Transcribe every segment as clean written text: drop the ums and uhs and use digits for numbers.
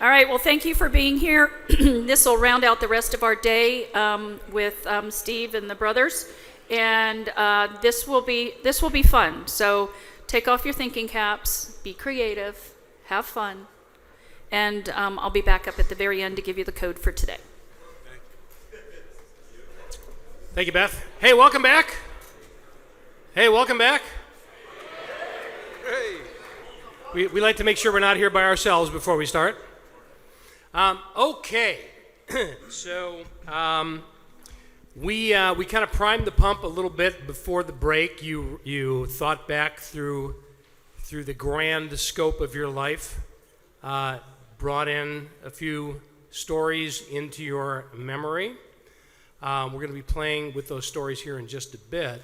All right, well, thank you for being here. This will round out the rest of our day with Steve and the brothers, and this will be fun. So take off your thinking caps, be creative, have fun, and I'll be back up at the very end to give you the code for today. Thank you, Beth. Hey, welcome back. Hey, welcome back. Hey. We like to make sure we're not here by ourselves before we start. Okay, so we kind of primed the pump a little bit before the break. You thought back through the grand scope of your life, brought in a few stories into your memory. We're going to be playing with those stories here in just a bit.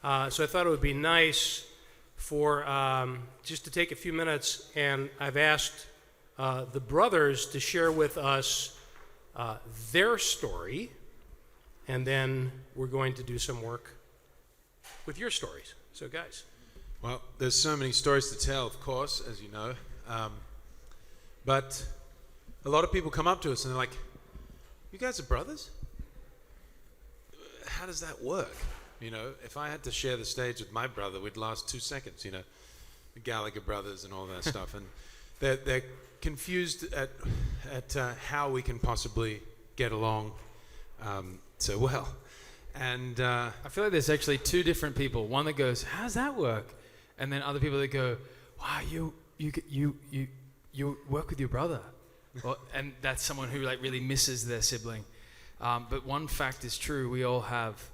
So I thought it would be nice for just to take a few minutes, and I've asked the brothers to share with us their story, and then we're going to do some work with your stories. So, guys. Well, there's so many stories to tell, of course, as you know. But a lot of people come up to us and they're like, "You guys are brothers? How does that work?" You know, if I had to share the stage with my brother, we'd last 2 seconds, you know, the Gallagher brothers and all that stuff. And they're confused at how we can possibly get along so well. And I feel like there's actually two different people. One that goes, "How's that work?" And then other people that go, "Wow, you work with your brother." Well, and that's someone who like really misses their sibling. But one fact is true: we all have,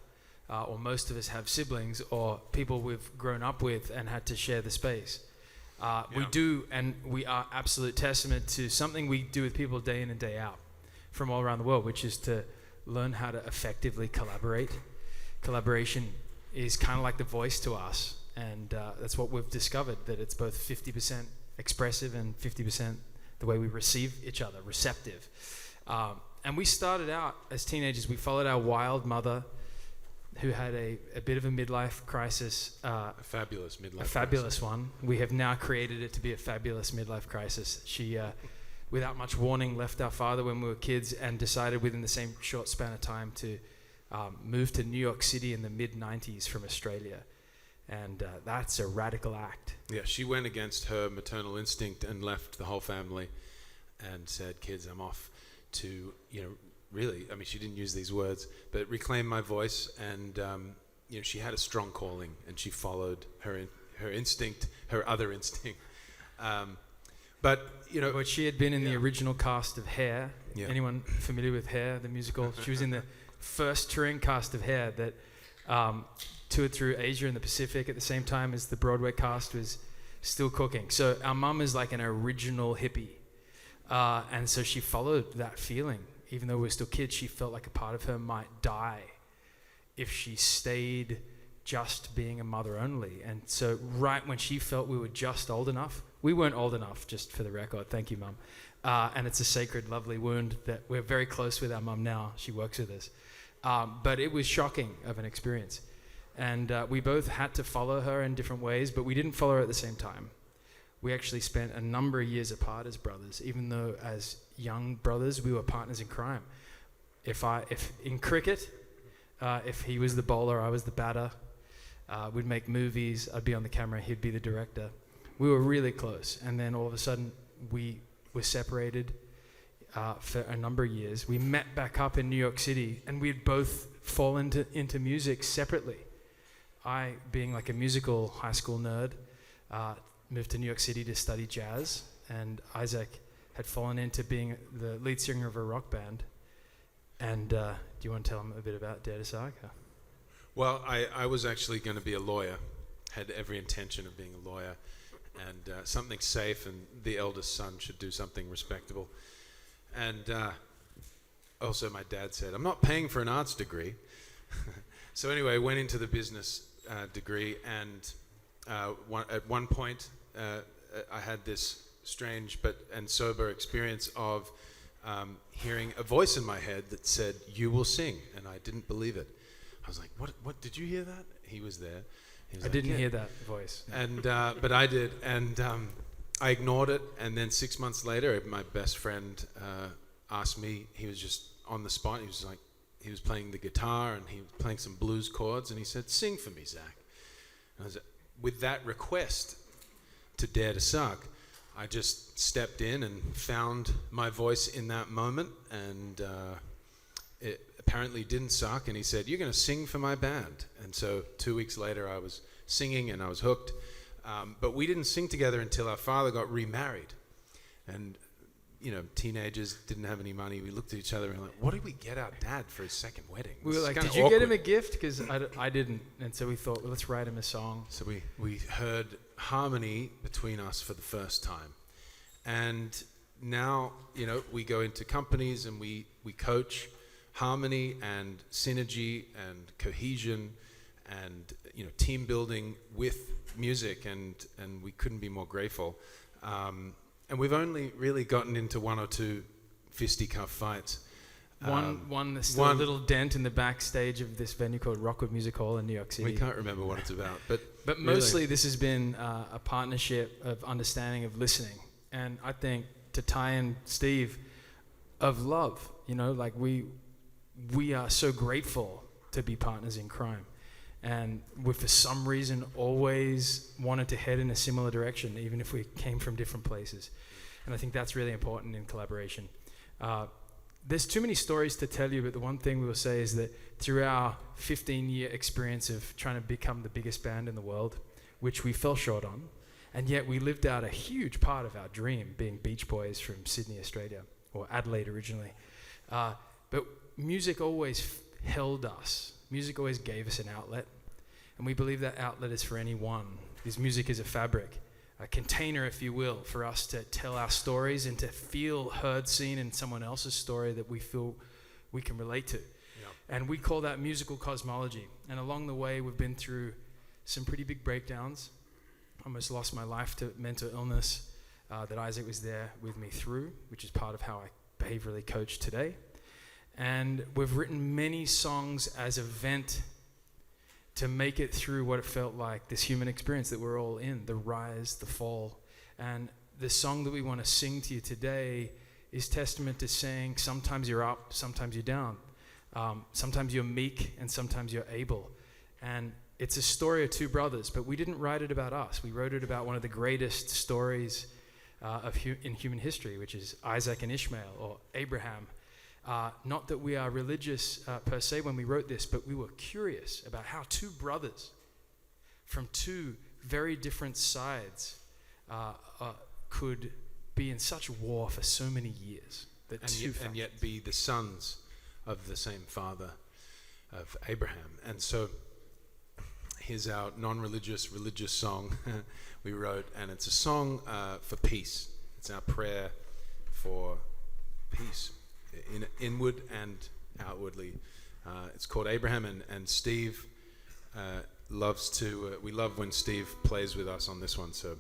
or most of us have siblings or people we've grown up with and had to share the space. We do, and we are absolute testament to something we do with people day in and day out from all around the world, which is to learn how to effectively collaborate. Collaboration is kind of like the voice to us, and that's what we've discovered, that it's both 50% expressive and 50% the way we receive each other, receptive. And we started out as teenagers, we followed our wild mother, who had a bit of a midlife crisis. a fabulous midlife crisis. A fabulous one. We have now created it to be a fabulous midlife crisis. She, without much warning, left our father when we were kids and decided within the same short span of time to move to New York City in the mid-90s from Australia. And that's a radical act. Yeah, she went against her maternal instinct and left the whole family and said, "Kids, I'm off to, really, I mean, she didn't use these words, but reclaim my voice." And she had a strong calling, and she followed her instinct, her other instinct. But she had been in the original cast of Hair. Yeah. Anyone familiar with Hair, the musical? She was in the first touring cast of Hair that toured through Asia and the Pacific at the same time as the Broadway cast was still cooking. So our mum is like an original hippie, and so she followed that feeling. Even though we're still kids, she felt like a part of her might die if she stayed just being a mother only. And so right when she felt we were just old enough, we weren't old enough, just for the record, thank you, Mum. And it's a sacred, lovely wound that we're very close with our mum now. She works with us. But it was shocking of an experience. And we both had to follow her in different ways, but we didn't follow her at the same time. We actually spent a number of years apart as brothers, even though as young brothers we were partners in crime. If in cricket, if he was the bowler, I was the batter. We'd make movies. I'd be on the camera. He'd be the director. We were really close, and then all of a sudden we were separated for a number of years. We met back up in New York City, and we'd both fallen into music separately. I, being like a musical high school nerd, moved to New York City to study jazz, and Isaac had fallen into being the lead singer of a rock band. And do you want to tell him a bit about Dare to Saga? Well, I was actually going to be a lawyer, had every intention of being a lawyer, and something safe, and the eldest son should do something respectable. And also my dad said, "I'm not paying for an arts degree." So anyway, I went into the business degree, and at one point I had this strange and sober experience of hearing a voice in my head that said, "You will sing," and I didn't believe it. I was like, "What? Did you hear that?" He was there. He was I didn't hear that voice. And but I did, and I ignored it, and then 6 months later, my best friend asked me. He was just on the spot. He was playing the guitar and he was playing some blues chords, and he said, "Sing for me, Zach." And I was, with that request to dare to suck, I just stepped in and found my voice in that moment, and it apparently didn't suck. And he said, "You're going to sing for my band." And so 2 weeks later, I was singing and I was hooked. But we didn't sing together until our father got remarried. And, teenagers didn't have any money. We looked at each other and were like, what did we get our dad for his second wedding? We were This is like, kinda did you get him a awkward. gift? Because I didn't. And so we thought, well, let's write him a song. So we heard harmony between us for the first time. And now, we go into companies and we coach harmony and synergy and cohesion and, team building with music, and we couldn't be more grateful. And we've only really gotten into one or two fisticuff fights. One there's still a little dent in the backstage of this venue called Rockwood Music Hall in New York City. We can't remember what it's about, but But mostly this has been a partnership of understanding of listening. And I think to tie in Steve, of love, we are so grateful to be partners in crime. And we, for some reason, always wanted to head in a similar direction, even if we came from different places. And I think that's really important in collaboration. There's too many stories to tell you, but the one thing we will say is that through our 15-year experience of trying to become the biggest band in the world, which we fell short on, and yet we lived out a huge part of our dream, being Beach Boys from Sydney, Australia, or Adelaide originally. But music always held us. Music always gave us an outlet, and we believe that outlet is for anyone, because music is a fabric, a container, if you will, for us to tell our stories and to feel heard, seen in someone else's story that we feel we can relate to. Yeah. And we call that musical cosmology. And along the way, we've been through some pretty big breakdowns. Almost lost my life to mental illness that Isaac was there with me through, which is part of how I behaviorally coach today. And we've written many songs as a vent to make it through what it felt like, this human experience that we're all in, the rise, the fall. And the song that we want to sing to you today is testament to saying sometimes you're up, sometimes you're down. Sometimes you're meek and sometimes you're able. And it's a story of two brothers, but we didn't write it about us. We wrote it about one of the greatest stories in human history, which is Isaac and Ishmael, or Abraham. Not that we are religious per se when we wrote this, but we were curious about how two brothers from two very different sides could be in such war for so many years. And yet be the sons of the same father of Abraham. And so here's our non-religious, religious song we wrote, and it's a song for peace. It's our prayer for peace. Inward and outwardly. It's called Abraham, and Steve loves to, we love when Steve plays with us on this one, so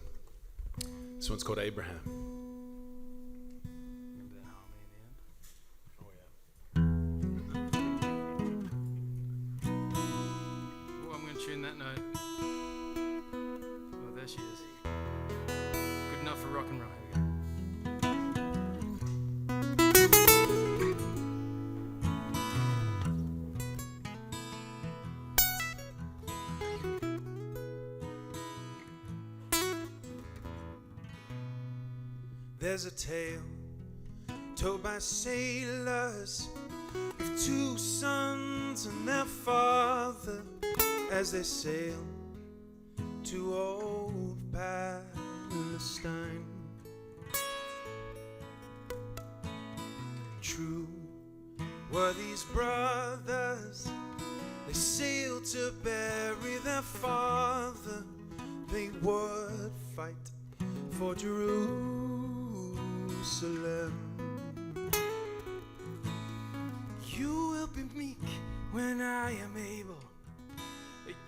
this one's called Abraham. Remember that harmony in the end? Oh yeah. Oh, I'm going to tune that note. Oh, there she is. Good enough for rock and roll. Here we go. There's a tale told by sailors of two sons and their father as they sail to old Palestine. True were these brothers, they sailed to bury their father. They would fight for Jerusalem. You will be meek when I am able.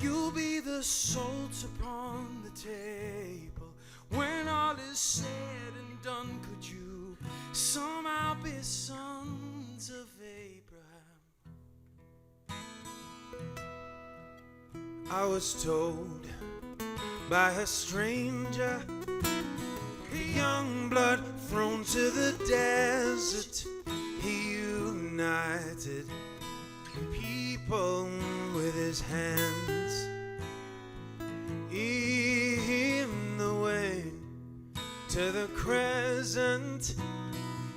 You'll be the salt upon the table. When all is said and done, could you somehow be sons of Abraham? I was told by a stranger, the young blood thrown to the desert. He united people with his hands. In the way to the crescent,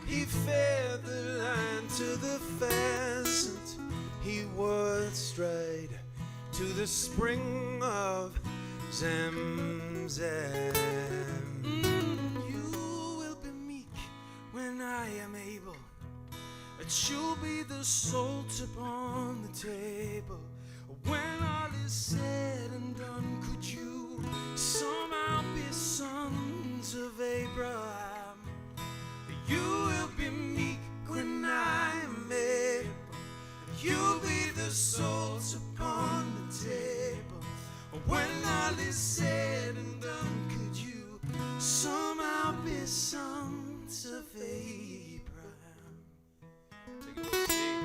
he fed the land to the pheasant. He was straight to the spring of Zamzam. You will be meek when I am able. That you'll be the salt upon the table. When all is said and done, could you somehow be sons of Abraham? You will be meek when I am able. You'll be the salt upon the table. When all is said and done, could you somehow be sons of Abraham? Take it away, Steve.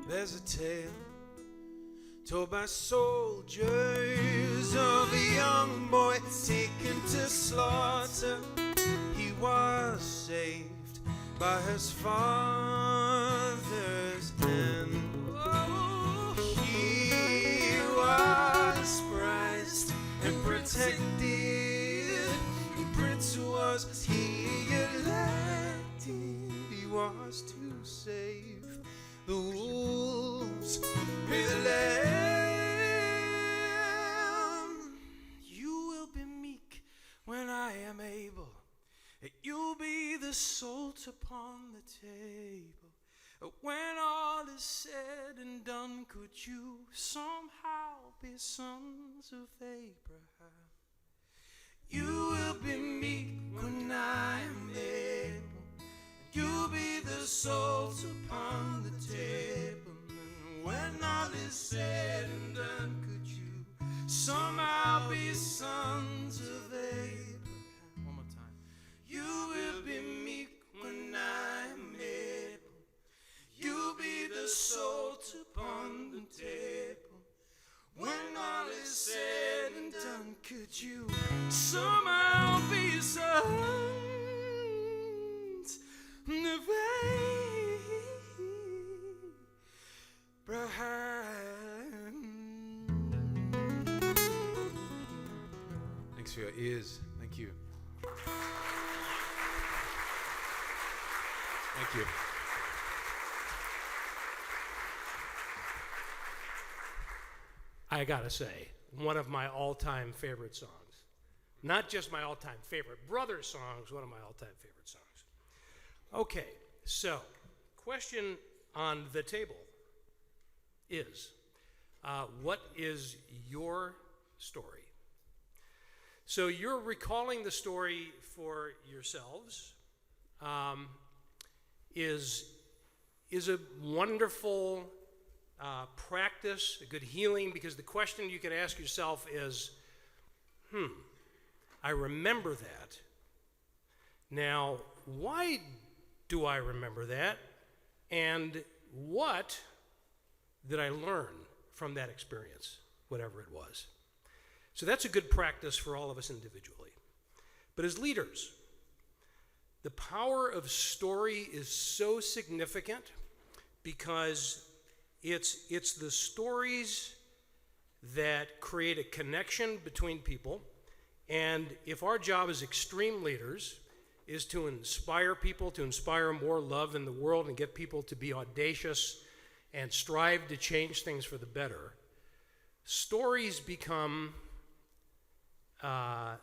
There's a tale told by soldiers of a young boy taken to slaughter. He was saved by his father's hand. Oh, he was prized and protected. Prince was he elected. He was to save the wolves with the lamb. You will be meek when I am able. You'll be the salt upon the table. When all is said and done, could you somehow be sons of Abraham? You will be meek when I am able. You'll be the salt upon the table. And when all is said and done, could you somehow be sons of Abraham? One more time. You will be meek when I am able. You'll be the salt upon the table. When all is said and done, could you somehow be sons of Abraham? Thanks for your ears. Thank you. Thank you. I gotta say, one of my all-time favorite songs. Not just my all-time favorite brother songs, one of my all-time favorite songs. Okay, so, question on the table is, what is your story? So you're recalling the story for yourselves, is a wonderful practice, a good healing, because the question you could ask yourself is, I remember that. Now, why do I remember that? And what did I learn from that experience, whatever it was? So that's a good practice for all of us individually. But as leaders, the power of story is so significant because it's the stories that create a connection between people. And if our job as extreme leaders is to inspire people, to inspire more love in the world and get people to be audacious and strive to change things for the better, stories become a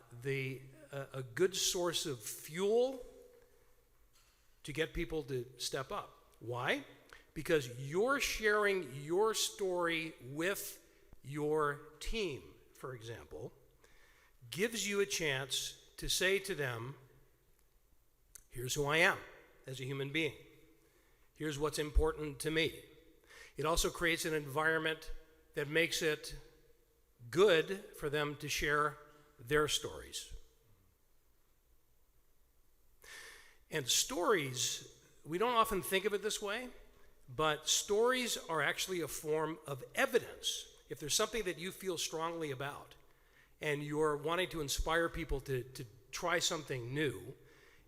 good source of fuel to get people to step up. Why? because you're sharing your story with your team, for example, gives you a chance to say to them, here's who I am as a human being. Here's what's important to me. It also creates an environment that makes it good for them to share their stories. And stories, we don't often think of it this way, but stories are actually a form of evidence. If there's something that you feel strongly about and you're wanting to inspire people to try something new,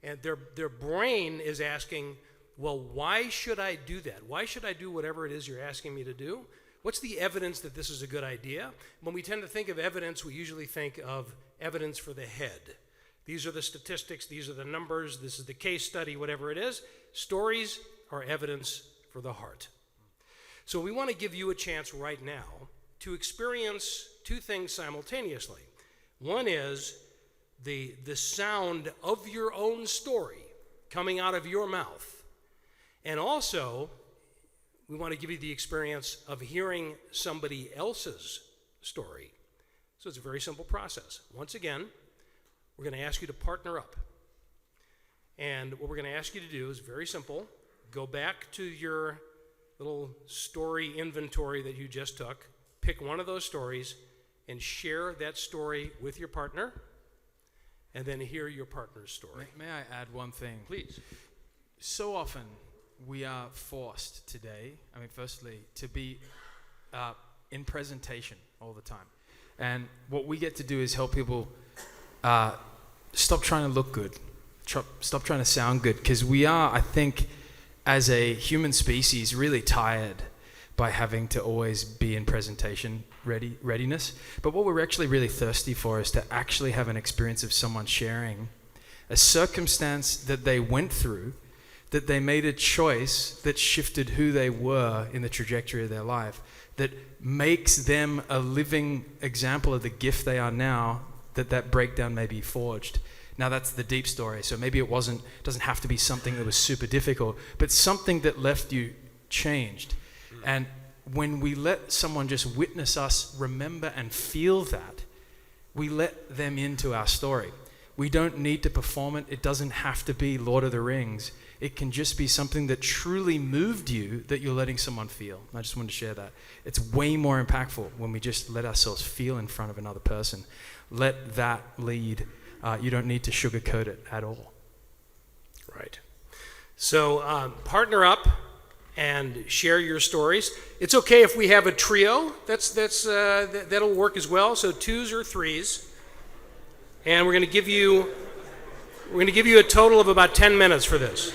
and their brain is asking, well, why should I do that? Why should I do whatever it is you're asking me to do? What's the evidence that this is a good idea? When we tend to think of evidence, we usually think of evidence for the head. These are the statistics, these are the numbers, this is the case study, whatever it is. Stories are evidence for the heart. So we want to give you a chance right now to experience two things simultaneously. One is the sound of your own story coming out of your mouth. And also, we want to give you the experience of hearing somebody else's story. So it's a very simple process. Once again, we're going to ask you to partner up. And what we're going to ask you to do is very simple. Go back to your little story inventory that you just took. Pick one of those stories and share that story with your partner, and then hear your partner's story. May I add one thing? Please. So often we are forced today, firstly, to be in presentation all the time. And what we get to do is help people stop trying to look good, stop trying to sound good, because we are, I think, as a human species, really tired by having to always be in presentation readiness. But what we're actually really thirsty for is to actually have an experience of someone sharing a circumstance that they went through, that they made a choice that shifted who they were in the trajectory of their life, that makes them a living example of the gift they are now, that breakdown may be forged. Now that's the deep story, so maybe it doesn't have to be something that was super difficult, but something that left you changed. And when we let someone just witness us remember and feel that, we let them into our story. We don't need to perform it. It doesn't have to be Lord of the Rings. It can just be something that truly moved you that you're letting someone feel. I just wanted to share that. It's way more impactful when we just let ourselves feel in front of another person. Let that lead. You don't need to sugarcoat it at all. Right. So partner up and share your stories. It's okay if we have a trio. That'll work as well. So 2s or 3s, and we're going to give you a total of about 10 minutes for this.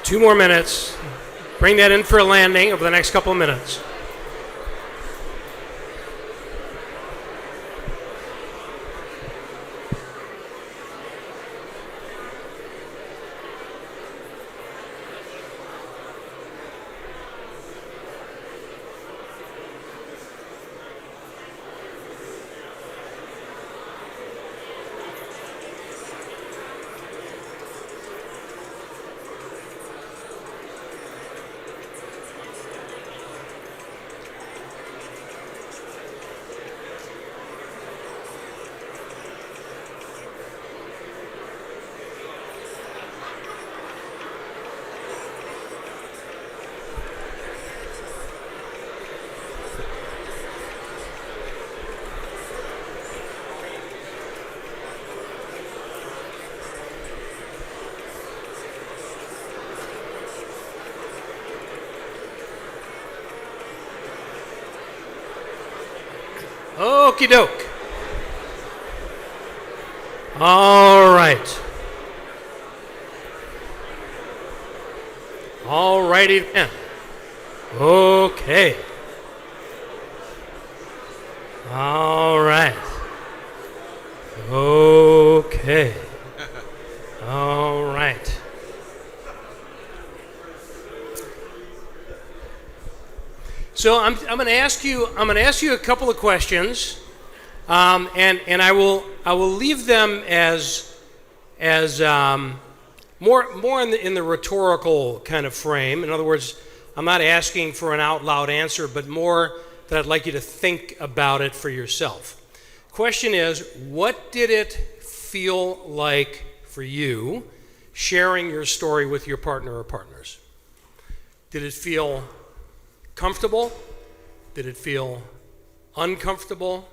2 more minutes. Bring that in for a landing over the next couple of minutes. Okie doke. All right. All righty then. Okay. All right. Okay. All right. So I'm going to ask you a couple of questions, and I will leave them as more in the rhetorical kind of frame. In other words, I'm not asking for an out loud answer, but more that I'd like you to think about it for yourself. Question is, what did it feel like for you sharing your story with your partner or partners? Did it feel comfortable? Did it feel uncomfortable?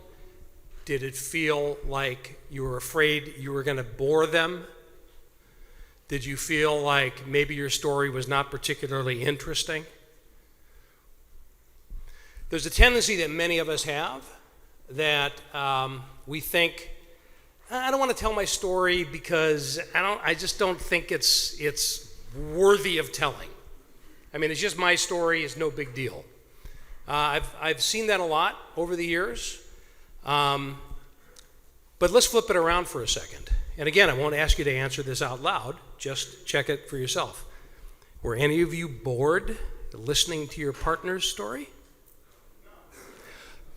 Did it feel like you were afraid you were going to bore them? Did you feel like maybe your story was not particularly interesting? There's a tendency that many of us have that we think, I don't want to tell my story because I just don't think it's worthy of telling. I mean, it's just my story, it's no big deal. I've seen that a lot over the years. But let's flip it around for a second. And again, I won't ask you to answer this out loud, just check it for yourself. Were any of you bored listening to your partner's story?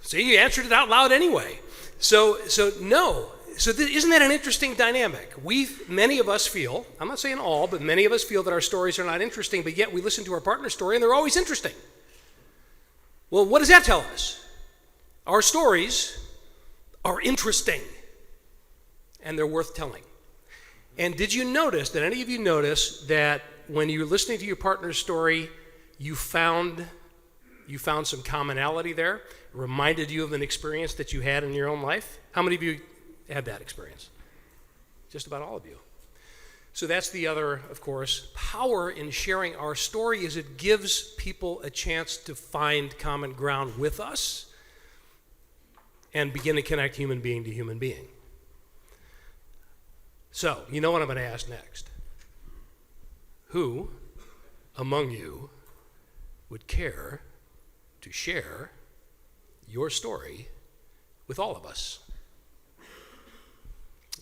See, you answered it out loud anyway. So no. So isn't that an interesting dynamic? Many of us feel, I'm not saying all, but many of us feel that our stories are not interesting, but yet we listen to our partner's story and they're always interesting. Well, what does that tell us? Our stories are interesting and they're worth telling. And did you notice, did any of you notice that when you were listening to your partner's story, you found some commonality there? It reminded you of an experience that you had in your own life? How many of you had that experience? Just about all of you. So that's the other, of course, power in sharing our story is it gives people a chance to find common ground with us and begin to connect human being to human being. So, you know what I'm going to ask next. Who among you would care to share your story with all of us?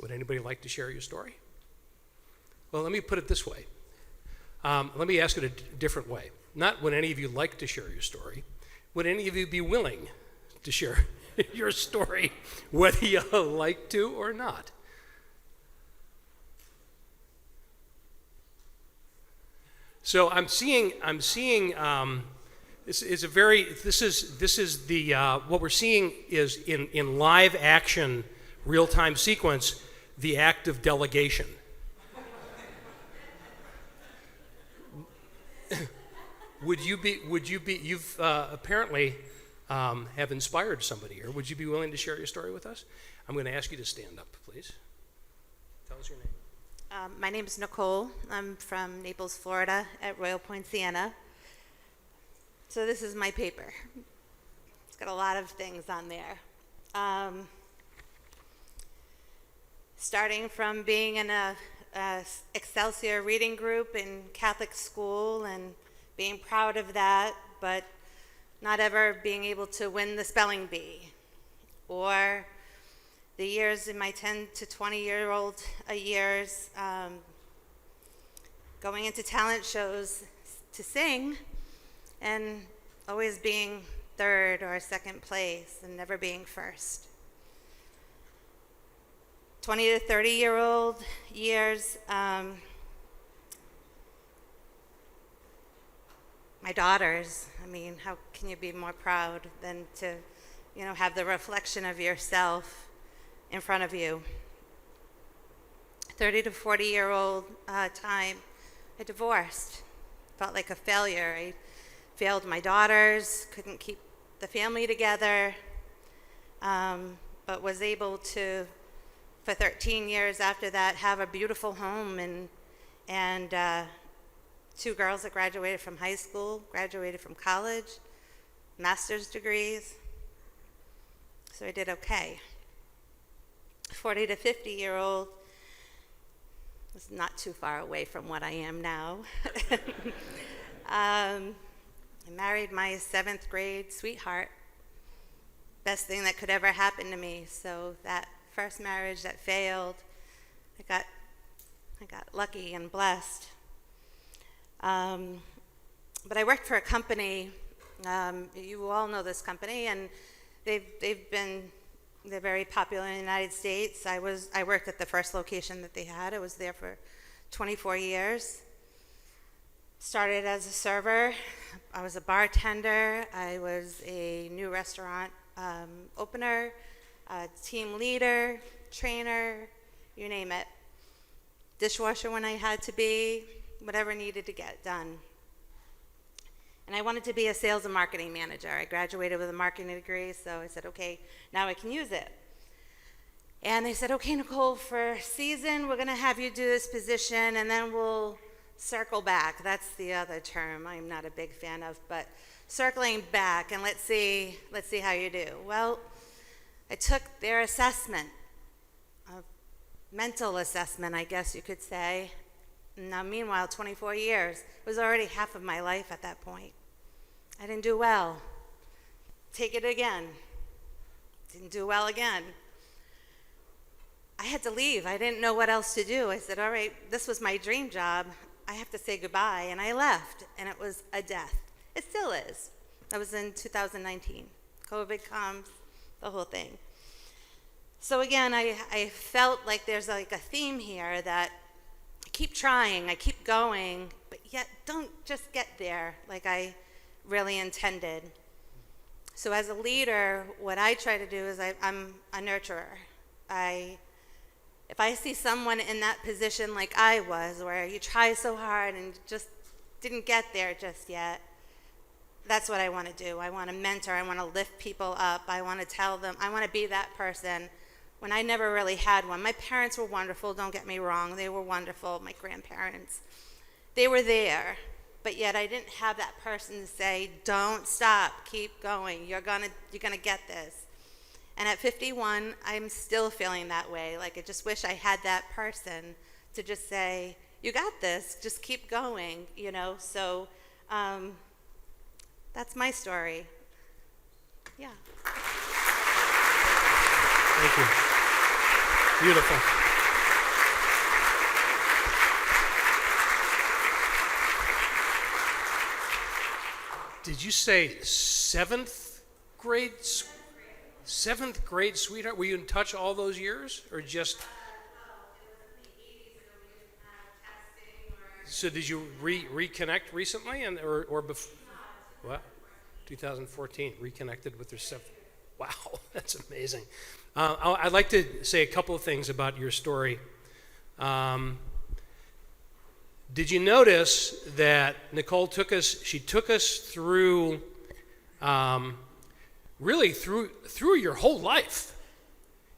Would anybody like to share your story? Well, let me put it this way. Let me ask it a different way. Not would any of you like to share your story. Would any of you be willing to share your story, whether you like to or not? So I'm seeing. This is the what we're seeing is in live action, real time sequence, the act of delegation. Would you be? You've apparently have inspired somebody here. Would you be willing to share your story with us? I'm going to ask you to stand up, please. Tell us your name. My name is Nicole. I'm from Naples, Florida, at Royal Point, Siena. So this is my paper. It's got a lot of things on there. Starting from being in a Excelsior reading group in Catholic school and being proud of that, but not ever being able to win the spelling bee. Or the years in my 10 to 20-year-old years going into talent shows to sing and always being third or second place and never being first. 20 to 30-year-old years, my daughters, I mean, how can you be more proud than to, have the reflection of yourself in front of you? 30 to 40-year-old time, I divorced. Felt like a failure. I failed my daughters, couldn't keep the family together, but was able to, for 13 years after that, have a beautiful home and 2 girls that graduated from high school, graduated from college, master's degrees. So I did okay. 40 to 50-year-old was not too far away from what I am now. I married my 7th grade sweetheart. Best thing that could ever happen to me. So that first marriage that failed, I got lucky and blessed. But I worked for a company. You all know this company, and they're very popular in the United States. I worked at the first location that they had. I was there for 24 years. Started as a server. I was a bartender. I was a new restaurant opener, team leader, trainer, you name it. Dishwasher when I had to be, whatever needed to get done. And I wanted to be a sales and marketing manager. I graduated with a marketing degree, so I said, okay, now I can use it. And they said, okay, Nicole, for a season, we're going to have you do this position, and then we'll circle back. That's the other term I'm not a big fan of, but circling back, and let's see how you do. Well, I took their assessment, a mental assessment, I guess you could say. Now, meanwhile, 24 years, it was already half of my life at that point. I didn't do well. Take it again. Didn't do well again. I had to leave. I didn't know what else to do. I said, all right, this was my dream job. I have to say goodbye. And I left, and it was a death. It still is. That was in 2019. COVID comes, the whole thing. So again, I felt like there's like a theme here that I keep trying, I keep going, but yet don't just get there like I really intended. So as a leader, what I try to do is I'm a nurturer. If I see someone in that position like I was, where you try so hard and just didn't get there just yet, that's what I want to do. I want to mentor, I want to lift people up, I want to tell them, I want to be that person when I never really had one. My parents were wonderful, don't get me wrong, they were wonderful, my grandparents. They were there, but yet I didn't have that person to say, don't stop, keep going, you're gonna get this. And at 51, I'm still feeling that way. Like I just wish I had that person to just say, you got this, just keep going, So that's my story. Yeah. Thank you. Beautiful. Did you say 7th grade? 7th grade sweetheart? Were you in touch all those years, or just? So did you reconnect recently, or before? What? 2014, reconnected with her 7th. Wow, that's amazing. I'd like to say a couple of things about your story. Did you notice that Nicole took us through, really through your whole life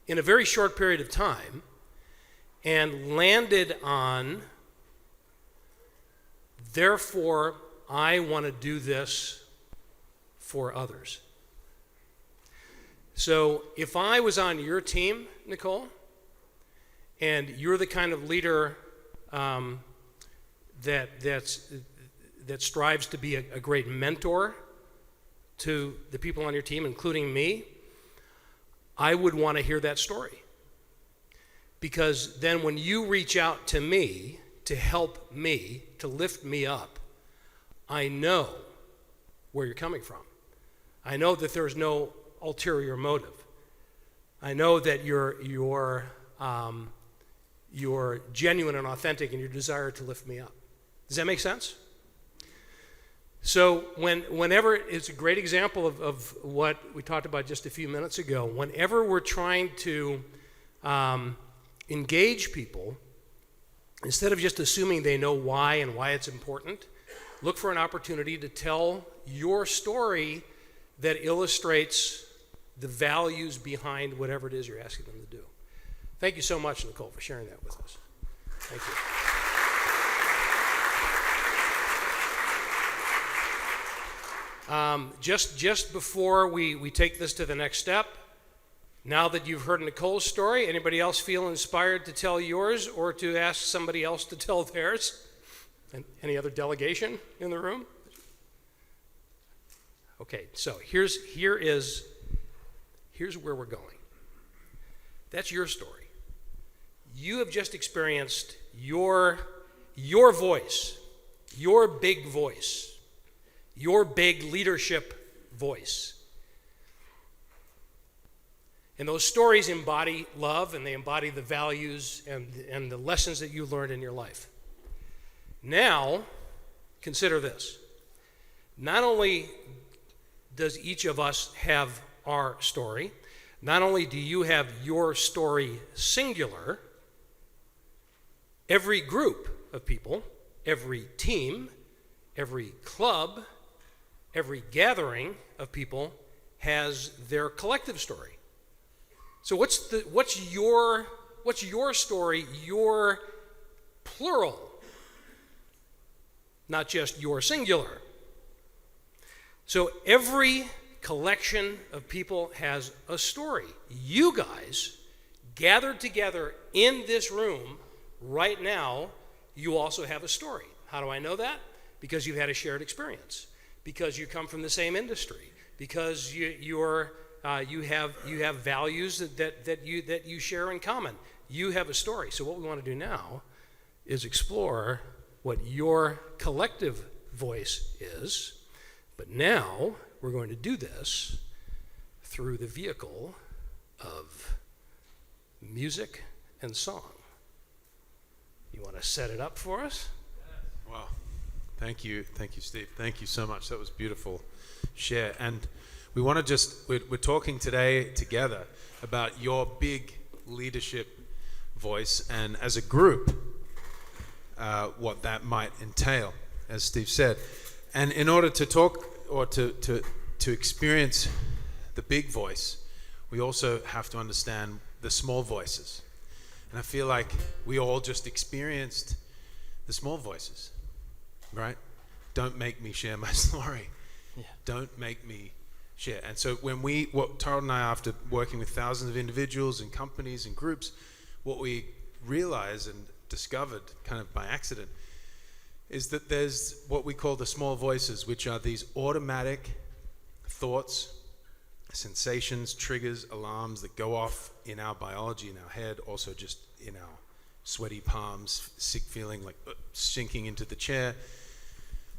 in a very short period of time, and landed on, therefore, I want to do this for others. So if I was on your team, Nicole, and you're the kind of leader that strives to be a great mentor to the people on your team, including me, I would want to hear that story. Because then when you reach out to me to help me, to lift me up, I know where you're coming from. I know that there's no ulterior motive. I know that you're genuine and authentic in your desire to lift me up. Does that make sense? So whenever, it's a great example of what we talked about just a few minutes ago, whenever we're trying to engage people, instead of just assuming they know why and why it's important, look for an opportunity to tell your story that illustrates the values behind whatever it is you're asking them to do. Thank you so much, Nicole, for sharing that with us. Thank you. Just before we take this to the next step, now that you've heard Nicole's story, anybody else feel inspired to tell yours or to ask somebody else to tell theirs? And any other delegation in the room? Okay, so here's where we're going. That's your story. You have just experienced your voice, your big voice, your big leadership voice. And those stories embody love, and they embody the values and the lessons that you learned in your life. Now, consider this. Not only does each of us have our story, not only do you have your story singular, every group of people, every team, every club, every gathering of people has their collective story. So what's your story, your plural, not just your singular. So every collection of people has a story. You guys gathered together in this room right now, you also have a story. How do I know that? Because you've had a shared experience, because you come from the same industry, because you have values that you share in common. You have a story. So what we want to do now is explore what your collective voice is, but now we're going to do this through the vehicle of music and song. You want to set it up for us? Wow. Thank you, Steve. Thank you so much. That was beautiful share. And we want to we're talking today together about your big leadership voice, and as a group, what that might entail, as Steve said. And in order to talk or to experience the big voice, we also have to understand the small voices. And I feel like we all just experienced the small voices, right? Don't make me share my story. Yeah. Don't make me share. And so what Tara and I, after working with thousands of individuals and companies and groups, what we realized and discovered kind of by accident is that there's what we call the small voices, which are these automatic thoughts, sensations, triggers, alarms that go off in our biology, in our head, also just in our sweaty palms, sick feeling, like sinking into the chair.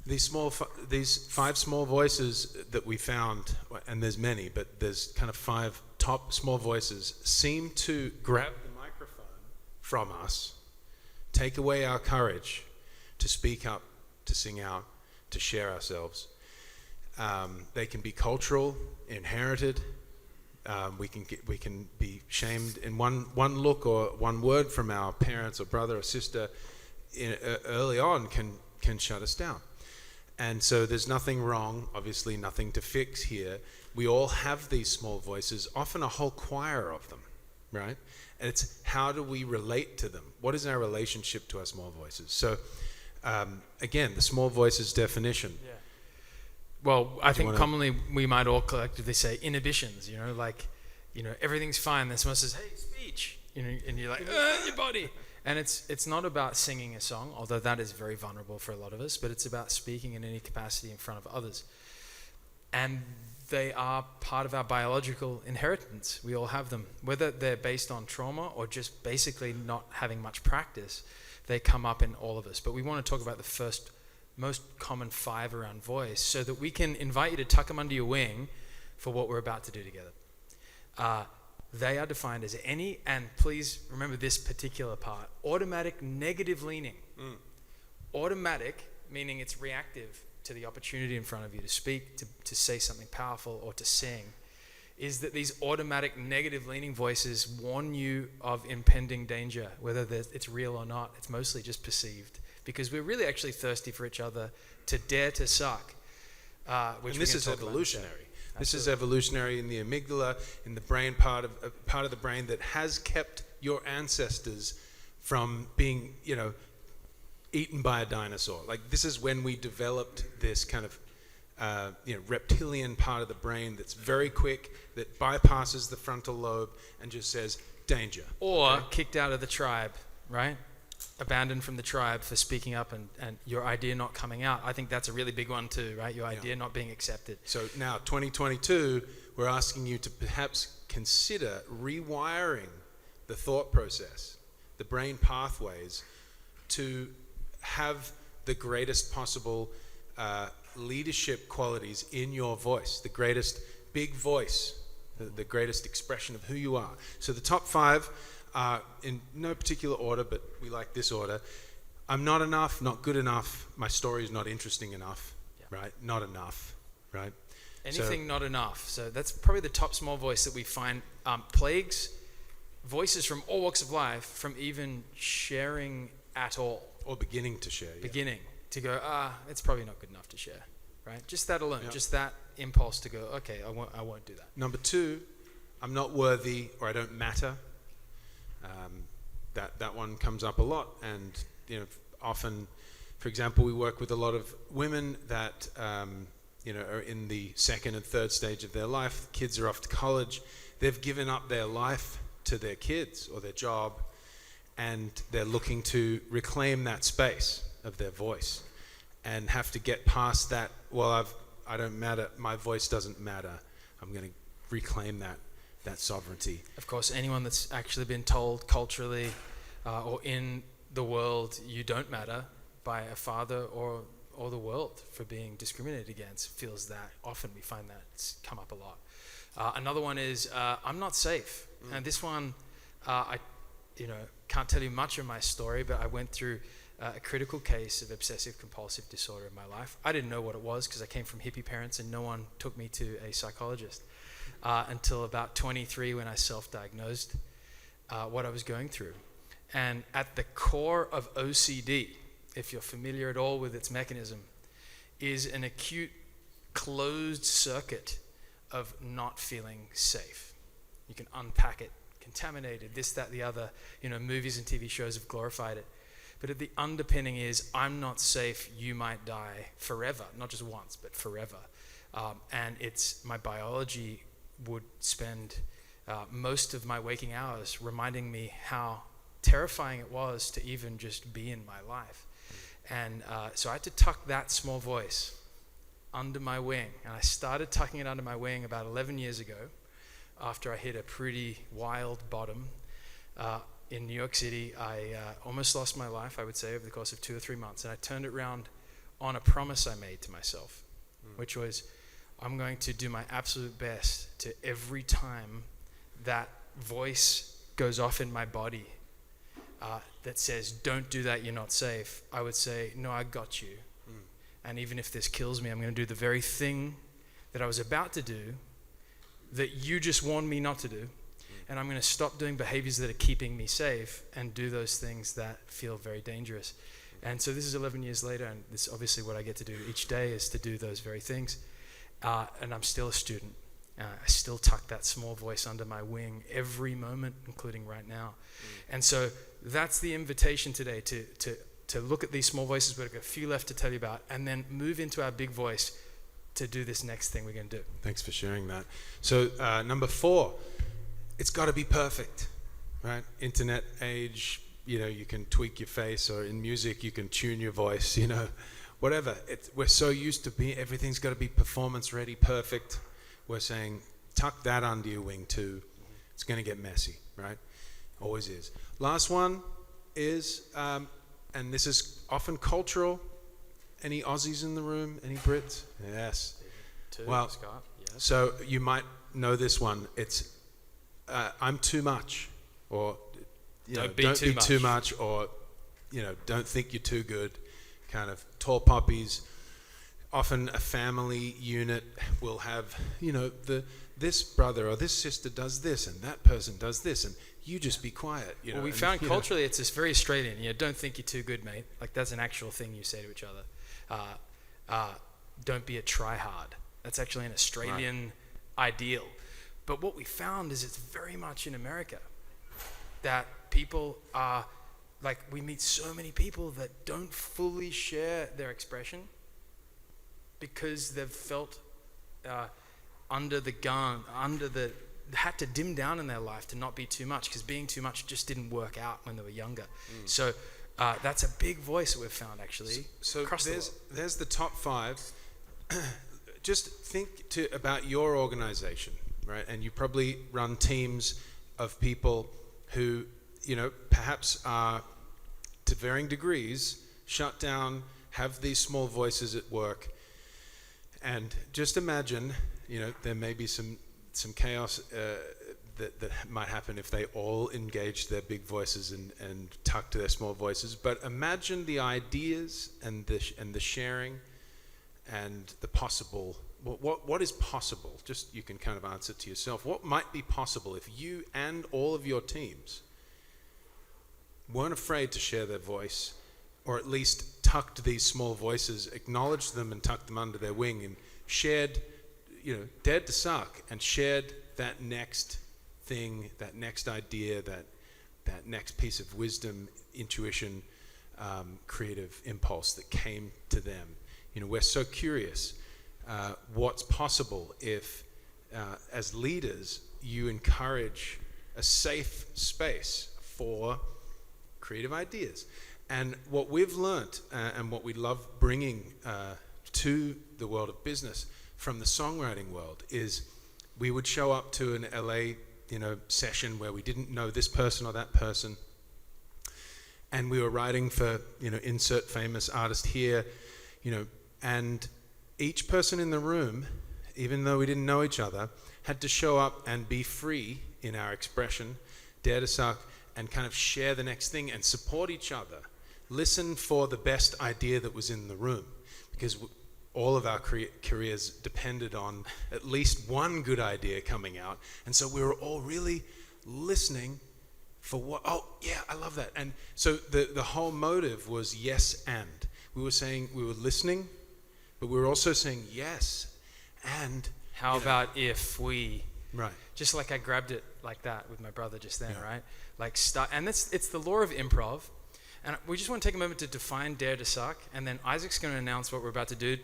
These 5 small voices that we found, and there's many, but there's kind of 5 top small voices, seem to grab the microphone from us, take away our courage to speak up, to sing out, to share ourselves. They can be cultural, inherited. We can be shamed in one look or one word from our parents or brother or sister early on can shut us down. And so there's nothing wrong, obviously nothing to fix here. We all have these small voices, often a whole choir of them, right? And it's how do we relate to them? What is our relationship to our small voices? So again, the small voices definition. Yeah. Well, I think commonly we might all collectively say inhibitions, everything's fine. Then someone says, hey, speech, and you're like, your body. And it's not about singing a song, although that is very vulnerable for a lot of us, but it's about speaking in any capacity in front of others. And they are part of our biological inheritance. We all have them. Whether they're based on trauma or just basically not having much practice, they come up in all of us. But we want to talk about the first, most common 5 around voice so that we can invite you to tuck them under your wing for what we're about to do together. They are defined as any, and please remember this particular part, automatic negative leaning. Automatic, meaning it's reactive to the opportunity in front of you to speak, to say something powerful, or to sing, is that these automatic negative leaning voices warn you of impending danger, whether it's real or not. It's mostly just perceived, because we're really actually thirsty for each other to dare to suck. And this is evolutionary. This is evolutionary in the amygdala, in the brain part of the brain that has kept your ancestors from being, eaten by a dinosaur. Like, this is when we developed this kind of, reptilian part of the brain that's very quick, that bypasses the frontal lobe and just says danger. Or kicked out of the tribe, right? Abandoned from the tribe for speaking up and your idea not coming out. I think that's a really big one too, right? Your idea not being accepted. So now, 2022, we're asking you to perhaps consider rewiring the thought process, the brain pathways, to have the greatest possible leadership qualities in your voice, the greatest big voice, the greatest expression of who you are. So the top 5 are in no particular order, but we like this order. I'm not enough, not good enough, my story is not interesting enough, right? Not enough, right? Anything not enough. So that's probably the top small voice that we find plagues voices from all walks of life from even sharing at all. Or beginning to share. Beginning to go, it's probably not good enough to share, right? Just that alone, just that impulse to go, okay, I won't do that. Number 2, I'm not worthy, or I don't matter. That one comes up a lot, and often, for example, we work with a lot of women that are in the 2nd and 3rd stage of their life. Kids are off to college. They've given up their life to their kids or their job, and they're looking to reclaim that space of their voice, and have to get past that. Well, I don't matter. My voice doesn't matter. I'm going to reclaim that sovereignty. Of course, anyone that's actually been told culturally or in the world you don't matter by a father or the world for being discriminated against feels that. Often we find that it's come up a lot. Another one is I'm not safe. And this one, I can't tell you much of my story, but I went through a critical case of obsessive compulsive disorder in my life. I didn't know what it was because I came from hippie parents and no one took me to a psychologist. Until about 23 when I self-diagnosed what I was going through. And at the core of OCD, if you're familiar at all with its mechanism, is an acute closed circuit of not feeling safe. You can unpack it, contaminated, this, that, the other. Movies and TV shows have glorified it. But at the underpinning is, I'm not safe, you might die forever. Not just once, but forever. And it's my biology would spend most of my waking hours reminding me how terrifying it was to even just be in my life. And so I had to tuck that small voice under my wing. And I started tucking it under my wing about 11 years ago after I hit a pretty wild bottom. In New York City, I almost lost my life, I would say, over the course of 2 or 3 months. And I turned it around on a promise I made to myself, which was, I'm going to do my absolute best to every time that voice goes off in my body that says, don't do that, you're not safe, I would say, no, I got you. And even if this kills me, I'm going to do the very thing that I was about to do that you just warned me not to do. And I'm going to stop doing behaviors that are keeping me safe and do those things that feel very dangerous. And so this is 11 years later, and this is obviously what I get to do each day is to do those very things. And I'm still a student. I still tuck that small voice under my wing every moment, including right now. And so that's the invitation today, to look at these small voices. We've got a few left to tell you about, and then move into our big voice to do this next thing we're going to do. Thanks for sharing that. So number 4, it's got to be perfect, right? Internet age, you can tweak your face, or in music you can tune your voice, whatever. We're so used to everything's got to be performance ready, perfect. We're saying, tuck that under your wing too. It's going to get messy, right? Always is. Last one is, and this is often cultural. Any Aussies in the room? Any Brits? Yes. Well, Scott. Yes. so you might know this one. It's, I'm too much, or Don't be don't too be much. too much, or don't think you're too good. Kind of tall poppies. Often a family unit will have, this brother or this sister does this, and that person does this, and you just be quiet. Well, we and, found culturally it's this very Australian. Don't think you're too good, mate. Like that's an actual thing you say to each other. Don't be a try-hard. That's actually an Australian ideal. But what we found is it's very much in America that people are, like, we meet so many people that don't fully share their expression because they've felt under the gun, had to dim down in their life to not be too much, because being too much just didn't work out when they were younger. So that's a big voice that we've found, actually. So across the world. there's the top 5. Just think about your organization, right? And you probably run teams of people who, perhaps are, to varying degrees, shut down, have these small voices at work. And just imagine, there may be some chaos that might happen if they all engaged their big voices and tucked their small voices. But imagine the ideas and the sharing and the possible. What is possible? Just, you can kind of answer to yourself. What might be possible if you and all of your teams weren't afraid to share their voice, or at least tucked these small voices, acknowledged them and tucked them under their wing, and shared, dared to suck, and shared that next thing, that next idea, that next piece of wisdom, intuition, creative impulse that came to them. We're so curious what's possible if, as leaders, you encourage a safe space for creative ideas. And what we've learnt, and what we love bringing to the world of business from the songwriting world, is we would show up to an LA, session where we didn't know this person or that person, and we were writing for, insert famous artist here, and each person in the room, even though we didn't know each other, had to show up and be free in our expression, dare to suck, and kind of share the next thing and support each other. Listen for the best idea that was in the room, because all of our careers depended on at least one good idea coming out. And so we were all really listening for what, oh yeah, I love that. And so the whole motive was yes and. We were saying, we were listening, but we were also saying yes and. How about if we, right, just like I grabbed it like that with my brother just then, right? Like and it's the law of improv. And we just want to take a moment to define dare to suck, and then Isaac's going to announce what we're about to do,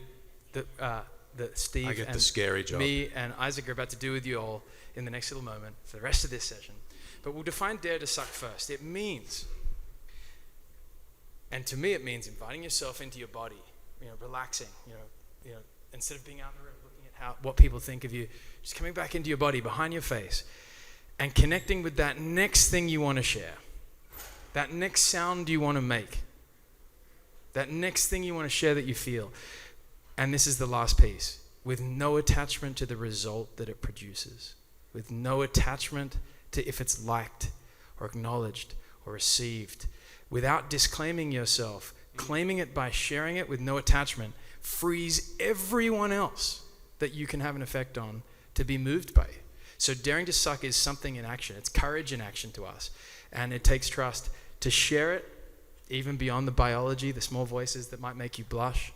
that Steve I get and the scary job. me and Isaac are about to do with you all in the next little moment for the rest of this session. But we'll define dare to suck first. It means, and to me it means inviting yourself into your body, relaxing, instead of being out in the room looking at what people think of you, just coming back into your body, behind your face, and connecting with that next thing you want to share. That next sound you want to make. That next thing you want to share that you feel. And this is the last piece. With no attachment to the result that it produces. With no attachment to if it's liked or acknowledged or received. Without disclaiming yourself. Claiming it by sharing it with no attachment frees everyone else that you can have an effect on to be moved by you. So daring to suck is something in action. It's courage in action to us. And it takes trust to share it, even beyond the biology, the small voices that might make you blush,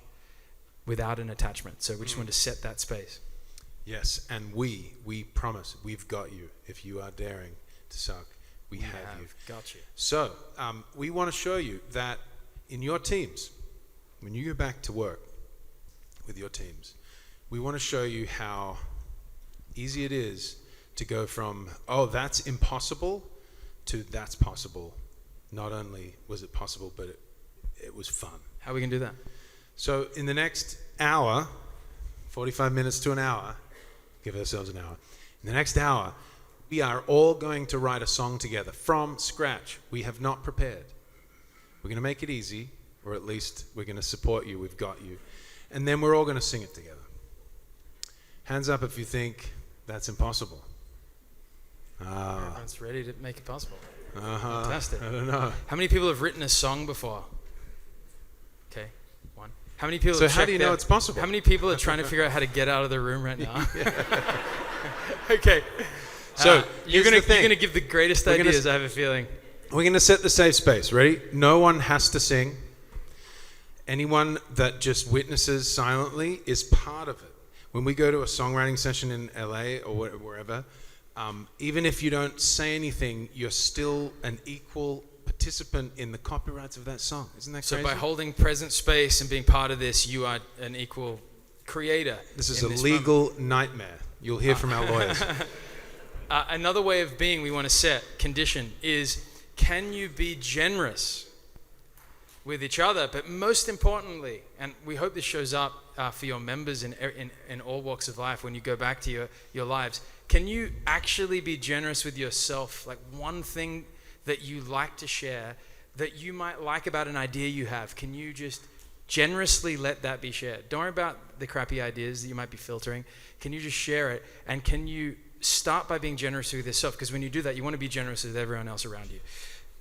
without an attachment. So we just want to set that space. Yes, and we promise, we've got you. If you are daring to suck, we have you. Got you. So we want to show you that in your teams, when you go back to work with your teams, we want to show you how easy it is to go from, oh, that's impossible, to that's possible not only was it possible, but it was fun. How are we going to do that? So in the next hour, 45 minutes to an hour, give ourselves an hour. In the next hour, we are all going to write a song together from scratch. We have not prepared. We're going to make it easy, or at least we're going to support you. We've got you. And then we're all going to sing it together. Hands up if you think that's impossible. Everyone's ready to make it possible. Uh-huh. Fantastic. I don't know. How many people have written a song before? Okay, one. How many people? So have how do you checked know their- it's possible? How many people are trying to figure out how to get out of the room right now? Okay. So you're here's the thing. you're gonna give the greatest We're gonna ideas. I have a feeling. We're going to set the safe space. Ready? No one has to sing. Anyone that just witnesses silently is part of it. When we go to a songwriting session in LA or wherever, even if you don't say anything, you're still an equal participant in the copyrights of that song. Isn't that So crazy? by holding present space and being part of this, you are an equal creator. This is in a this legal nightmare. You'll hear from our lawyers. Another way of being we want to set, condition, is can you be generous with each other? But most importantly, and we hope this shows up for your members in all walks of life when you go back to your lives, can you actually be generous with yourself? Like one thing that you like to share that you might like about an idea you have, can you just generously let that be shared? Don't worry about the crappy ideas that you might be filtering. Can you just share it? And can you start by being generous with yourself? Because when you do that, you want to be generous with everyone else around you.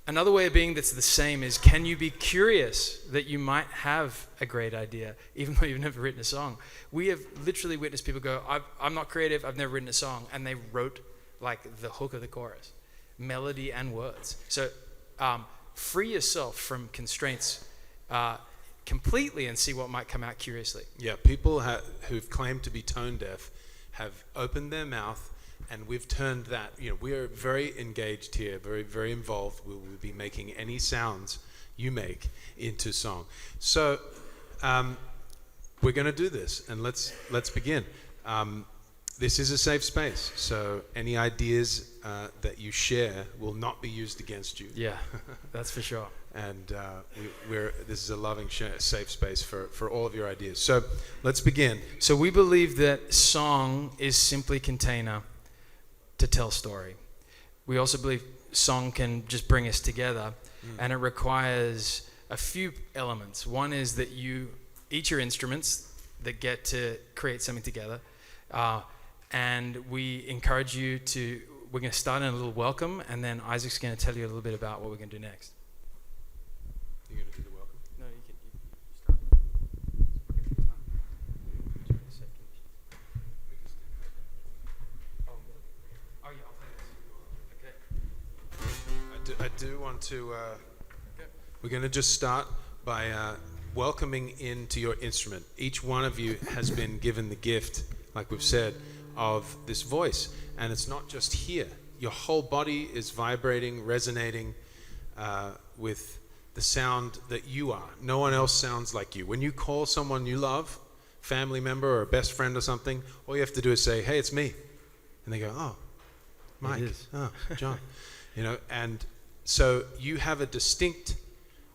Another way of being that's the same is, can you be curious that you might have a great idea, even though you've never written a song? We have literally witnessed people go, I'm not creative, I've never written a song, and they wrote like the hook of the chorus, melody and words. So free yourself from constraints completely and see what might come out curiously. Yeah, people who've claimed to be tone deaf have opened their mouth, and we've turned that, we are very engaged here, very, very involved. We will be making any sounds you make into song. So we're going to do this, and let's begin. This is a safe space, so any ideas that you share will not be used against you. Yeah, that's for sure. And this is a loving, safe space for all of your ideas. So let's begin. So we believe that song is simply container to tell story. We also believe song can just bring us together, and it requires a few elements. One is that you each are instruments that get to create something together, and we encourage you to. We're going to start in a little welcome, and then Isaac's going to tell you a little bit about what we're going to do next. You're going to do the welcome? No, you can start. Oh yeah, I'll play this. Okay. I do want to. We're going to just start by welcoming into your instrument. Each one of you has been given the gift, like we've said, of this voice, and it's not just here. Your whole body is vibrating, resonating with the sound that you are. No one else sounds like you. When you call someone you love, family member or a best friend or something, all you have to do is say, "Hey, it's me," and they go, "Oh, Mike, oh, John," and so you have a distinct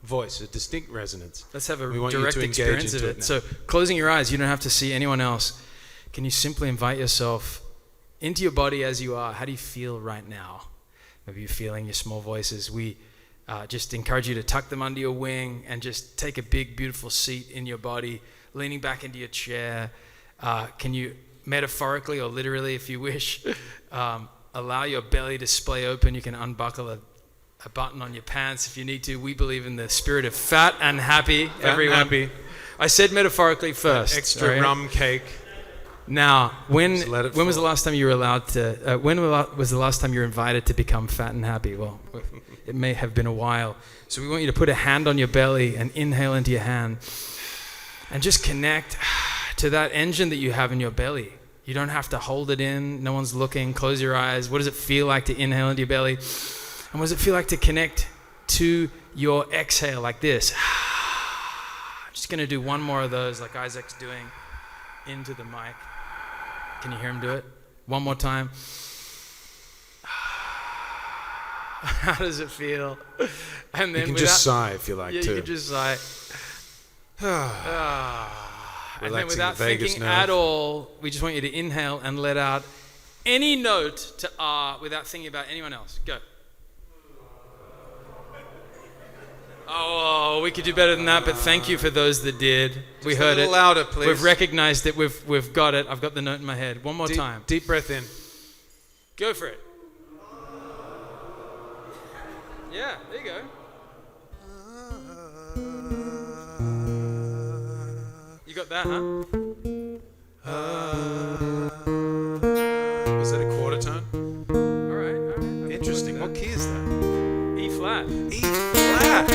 voice, a distinct resonance. Let's have a We want you direct to engage experience of into it. it now. So closing your eyes, you don't have to see anyone else. Can you simply invite yourself into your body as you are? How do you feel right now? Maybe you're feeling your small voices. We just encourage you to tuck them under your wing and just take a big, beautiful seat in your body, leaning back into your chair. Can you metaphorically or literally, if you wish, allow your belly to splay open? You can unbuckle a button on your pants if you need to. We believe in the spirit of fat and happy. Everyone. Happy. I said metaphorically first. Extra all right? rum cake. Now, when Just let it was the fall. last time you were allowed to? When was the last time you were invited to become fat and happy? Well, it may have been a while. So we want you to put a hand on your belly and inhale into your hand, and just connect to that engine that you have in your belly. You don't have to hold it in. No one's looking. Close your eyes. What does it feel like to inhale into your belly? And what does it feel like to connect to your exhale like this? I'm just going to do one more of those like Isaac's doing into the mic. Can you hear him do it? One more time. How does it feel? And then You can just sigh if you like yeah, to. you can just sigh. And then Relaxing without the vagus thinking nerve. at all, we just want you to inhale and let out any note to R without thinking about anyone else. Go. Oh, we could do better than that, but thank you for those that did. We Just a heard little it. louder, please. We've recognized it. We've got it. I've got the note in my head. One more time. Deep breath in. Go for it. Yeah, there you go. You got that, huh? Was that a quarter tone? All right. Interesting. What key is that? E flat. E flat.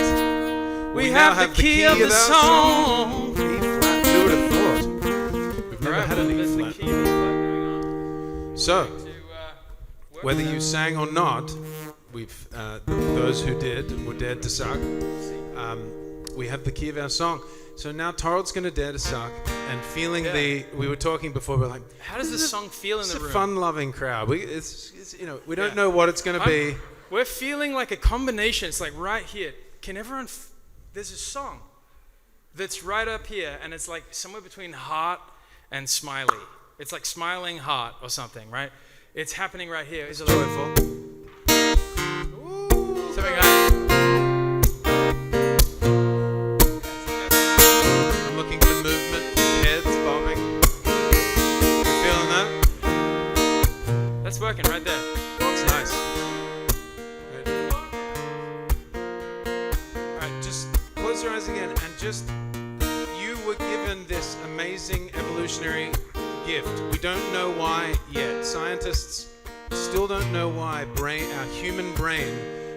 We now have the key of the our song. E flat. Who would have thought? We've never had an E there's the flat. key of E flat going on. So, To, work whether on you sang or not, we've those who did were dared to suck. We have the key of our song. So now Torald's going to dare to suck, and feeling we were talking before. We're like, How does this song feel in it's the a room? fun-loving crowd. We don't know what it's going to be. We're feeling like a combination. It's like right here. Can everyone? There's a song that's right up here, and it's like somewhere between heart and smiley. It's like smiling heart or something, right? It's happening right here. Is it like Joyful. something like? I'm looking for movement, heads bobbing. You feeling that? That's working right there. It's nice. Alright, just close your eyes again and just, you were given this amazing evolutionary gift. We don't know why yet. Scientists still don't know why our human brain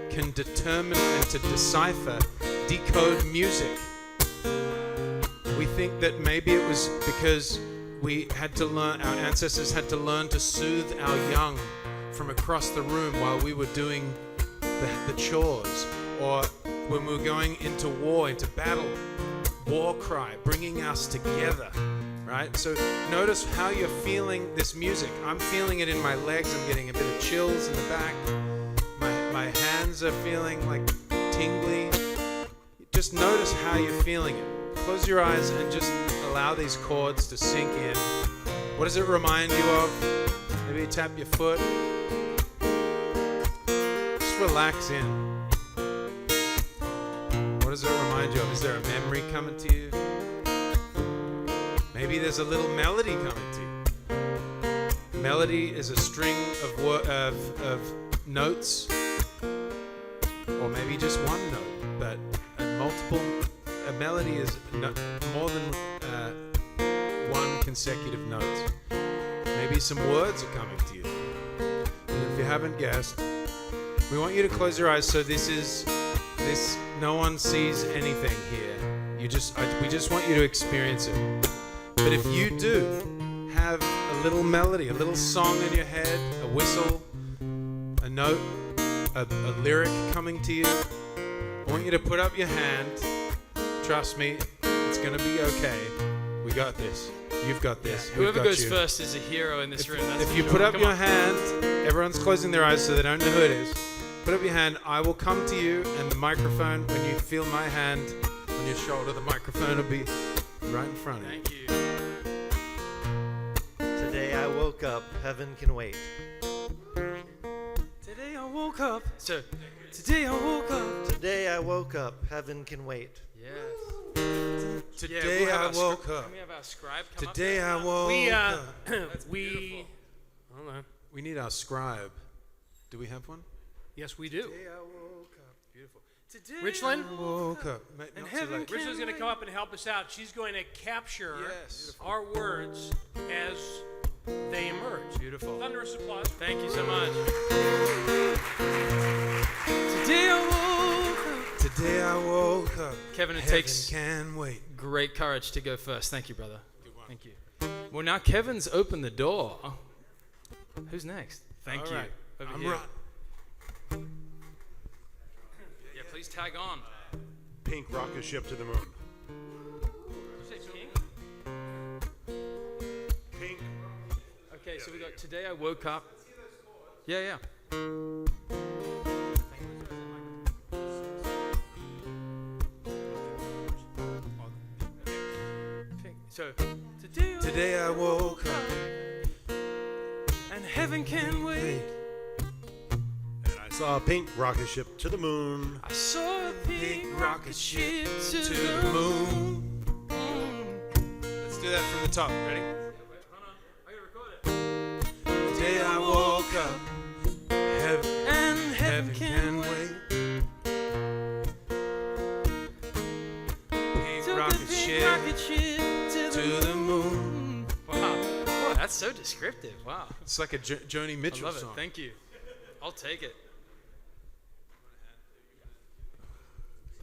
can determine and to decipher, decode music. We think that maybe it was because our ancestors had to learn to soothe our young from across the room while we were doing the chores, or when we were going into war, into battle, war cry, bringing us together, right? So notice how you're feeling this music. I'm feeling it in my legs. I'm getting a bit of chills in the back. My hands are feeling like tingly. Just notice how you're feeling it. Close your eyes and just allow these chords to sink in. What does it remind you of? Maybe you tap your foot. Just relax in. What does it remind you of? Is there a memory coming to you? Maybe there's a little melody coming to you. Melody is a string of notes, or maybe just one note, but a melody is more than one consecutive note. Maybe some words are coming to you. And if you haven't guessed, we want you to close your eyes. So no one sees anything here. We just want you to experience it. But if you do have a little melody, a little song in your head, a whistle, a note, a lyric coming to you, I want you to put up your hand. Trust me, it's going to be okay. We got this. You've got this. We've Whoever got goes you. first is a hero in this room. That's If for you sure. put up Come your on. hand, everyone's closing their eyes so they don't know who it is. Put up your hand. I will come to you, and the microphone, when you feel my hand on your shoulder, the microphone will be right in front of you. Thank you. Today I woke up, heaven can wait. Today I woke up. So, today I woke up. Today I woke up, heaven can wait. Yes. Today I woke up. Can we have our scribe come up Today here? I woke up. Hold on. We need our scribe. Do we have one? Yes, we do. Today I woke up. Beautiful. Today Richland? I woke up. Not too heaven late. can- Richland's going to come up and help us out. She's going to capture Yes. our words as they emerge. Beautiful. Thunderous applause. Thank you so much. Today I woke up. Today I woke up. Kevin, it Heaven takes can wait. great courage to go first. Thank you, brother. Thank you. Well, now Kevin's opened the door. Who's next? Thank All you. right. Over I'm here. right. Yeah, please tag on. Pink rocket ship to the moon. Did you say pink? Pink. Okay, so we got Today I Woke Up. Yeah, yeah. So Today I woke up and heaven can wait. And I saw a pink rocket ship to the moon. I saw a pink rocket ship to the moon. Let's do that from the top. Ready? Today I woke up and heaven can wait. Pink Took rocket a pink ship rocket ship to the moon. wow. Boy, that's so descriptive. Wow. It's like a Joni I Mitchell love it. song. Thank you. I'll take it.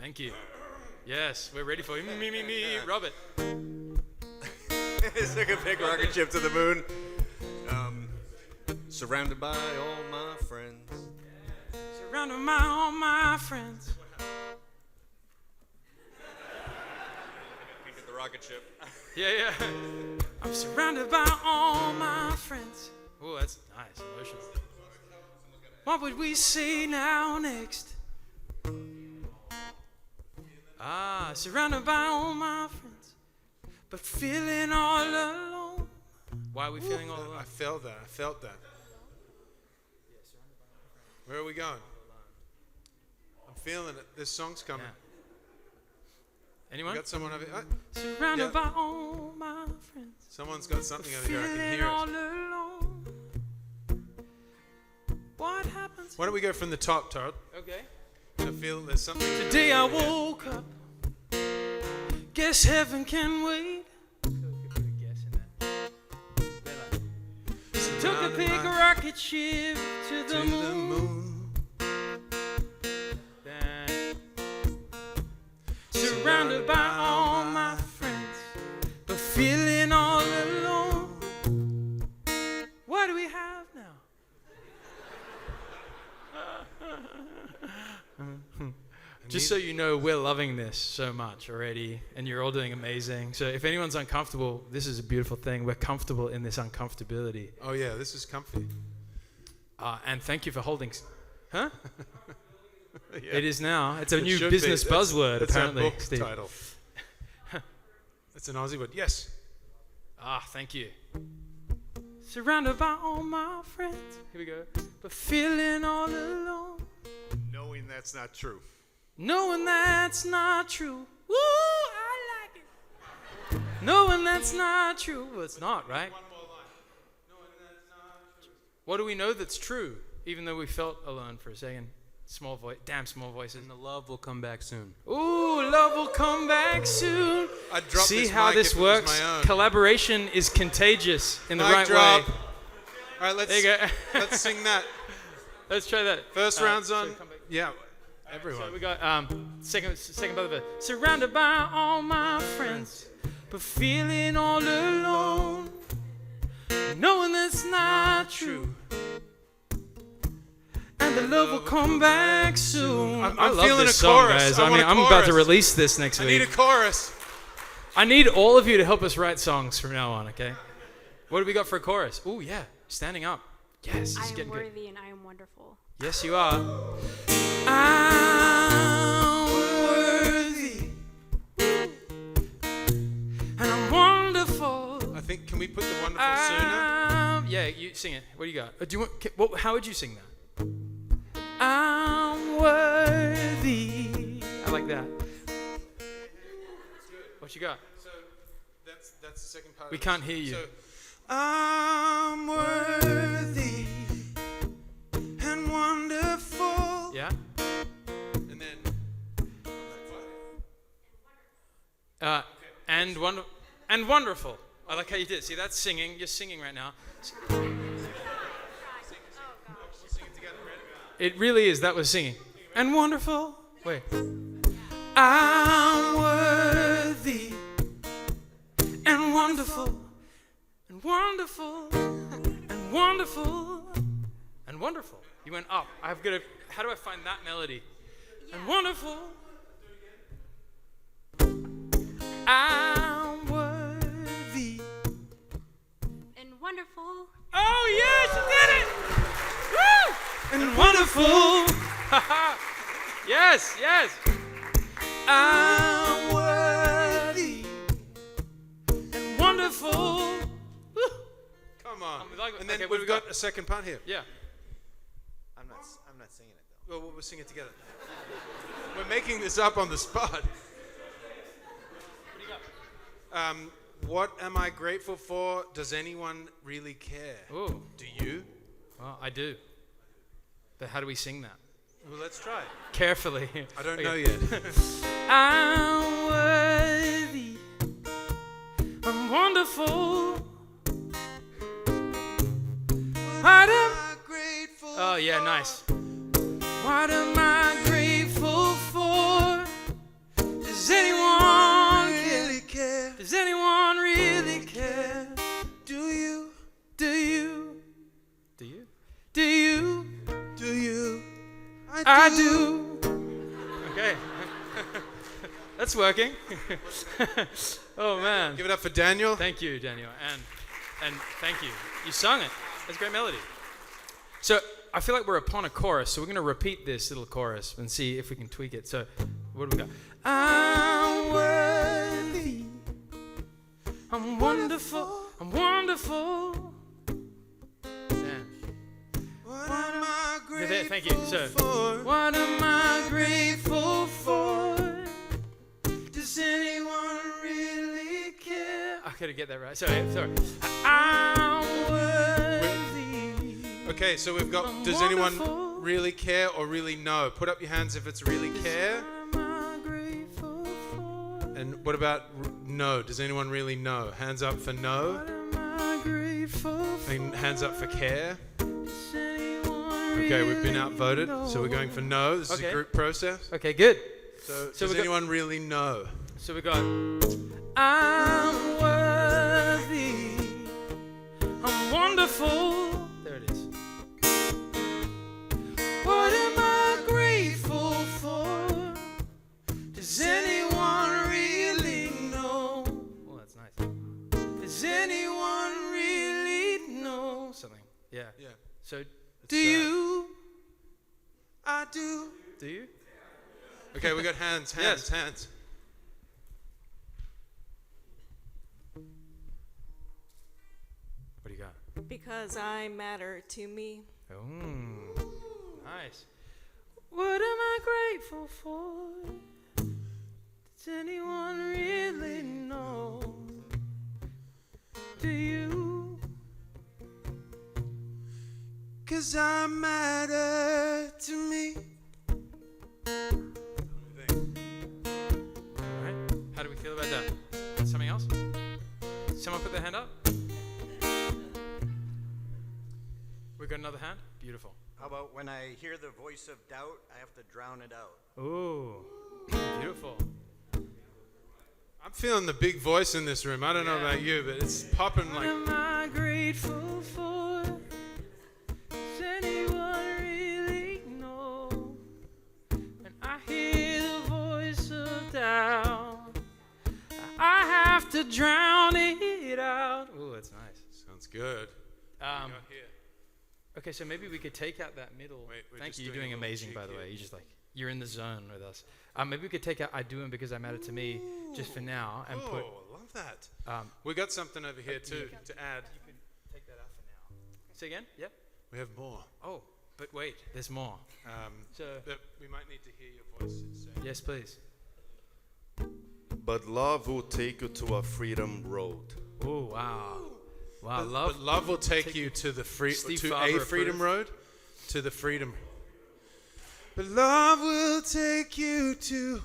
Thank you. Yes, we're ready for you. Me, Robert. It's like a big rocket ship to the moon. Surrounded by all my friends. surrounded by all my friends. Think of the rocket ship. Yeah. I'm surrounded by all my friends. Oh, that's nice. Emotional. What would we say now next? Surrounded by all my friends, but feeling all alone. Why are we feeling all alone? I felt that. Where are we going? I'm feeling it. This song's coming. Yeah. Anyone? We got someone over here. Surrounded Yeah. by all my friends, Someone's got something over here. I can feeling hear all it. alone. What happens? Why don't we go from the top, Todd? Okay. I feel there's something. Today I woke up. Guess heaven can wait. Took a big rocket ship to the moon. Surrounded by all my friends, but feeling all alone. What do we have now? Just so you know, we're loving this so much already, and you're all doing amazing. So if anyone's uncomfortable, this is a beautiful thing. We're comfortable in this uncomfortability. Oh yeah, this is comfy. And thank you for holding... Huh? Yeah. It is now. It's a It new should be. business That's- buzzword, that's our apparently, book Steve. title. It's an Aussie word. Yes. Thank you. Surrounded by all my friends, Here we go. but feeling all alone. Knowing that's not true. Knowing that's not true. Woo, I like it. Knowing that's not true. Well, it's not, right? What do we know that's true, even though we felt alone for a second? Small voice, damn small voices. And the love will come back soon. Ooh, love will come back soon. I'd drop See this how mic this if it was works? my own. Collaboration is contagious in the Mic right drop. way. All right, let's There you go. let's sing that. Let's try that. First round's so on. come back. Yeah, everyone. So we got second part of it. Surrounded by all my friends, but feeling all alone. Knowing that's not true. And the love will come back soon. I'm I love feeling this a song, chorus. guys. I I want mean, a I'm about to chorus. release this next I need a week. chorus. I need all of you to help us write songs from now on, okay? What do we got for a chorus? Oh, yeah. Standing up. Yes, this I is am getting good. worthy and I am wonderful. Yes, you are. I'm worthy. And I'm wonderful. I think. Can we put the wonderful sooner? Yeah, you sing it. What do you got? Do you want? How would you sing that? I'm worthy. I like that. What you got? So that's the second part. We of can't it. hear you. So, I'm worthy and wonderful. Yeah. and then. And wonderful. I like how you did it. See, that's singing. You're singing right now. It really is. That was singing. And wonderful. Wait. I'm worthy and wonderful and wonderful and wonderful And wonderful. You went up. I've got to. How do I find that melody? and wonderful. I'm worthy. And wonderful. Oh yes, you did it! Woo! And wonderful. Yes, yes. I'm worthy and Okay, what have we've we got a second part here. Yeah. I'm not singing it though. Well, we'll sing it together. We're making this up on the spot. What do you got? What am I grateful for? Does anyone really care? Ooh. Do you? Well, I do. But how do we sing that? Well, let's try. Carefully. I don't Okay. know yet. I'm worthy. I'm wonderful. What am I grateful? Oh yeah, nice. What am I grateful for? Does anyone really care? Does anyone really care? Do you? Do you? Do you? Do you? Do you? I do. Okay. That's working. Oh man. Give it up for Daniel. Thank you, Daniel. And thank you. You sung it. That's a great melody. So I feel like we're upon a chorus, so we're going to repeat this little chorus and see if we can tweak it. So what do we got? I'm worthy. I'm wonderful. I'm wonderful. What am I grateful Thank you. So, for? what am I grateful for? Does anyone really care? I gotta get that right. Sorry. I'm worthy. Okay, so we've got, I'm does wonderful. anyone really care or really know? Put up your hands if it's really care. What am I grateful for? And what about no? Does anyone really know? Hands up for no. What am I grateful for? And hands up for care. Does anyone Okay, we've been really outvoted, so we're know? going for no. This is Okay. a group process. Okay, good. So So does we got- anyone really know? So we got I'm worthy. I'm wonderful. There it is. What am I grateful for? Does anyone really know? Oh, that's nice. Does anyone really know something? Yeah. Yeah. So do you? I do. Do you? Okay, we got hands, Yes. hands. What do you got? Because I matter to me. Oh, nice. What am I grateful for? Does anyone really know? Do you? 'Cause I matter to me. All right. How do we feel about that? Something else? Someone put their hand up? We got another hand? Beautiful. How about when I hear the voice of doubt, I have to drown it out? Ooh, beautiful. I'm feeling the big voice in this room. I don't know Yeah. about you, but it's popping What like. am I grateful for? Does anyone really know? When I hear the voice of doubt, I have to drown it out. Ooh, that's nice. Sounds good. Got here. Okay, so maybe we could take out that middle. Wait, we're Thank just you. You're doing doing a little amazing, by the cheeky. way. You're in the zone with us. Maybe we could take out I do and because I matter to me just for now and put. Oh, love that. Um, We got something over here too to add. You could take that out for now. Say again? Yep. We have more. Oh, but wait, there's more. So But we might need to hear your voice. yes, please. But love will take you to a freedom road. Oh wow, wow, But love will take you to the Steve to Farber a freedom approved. road, to the freedom. But love will take you to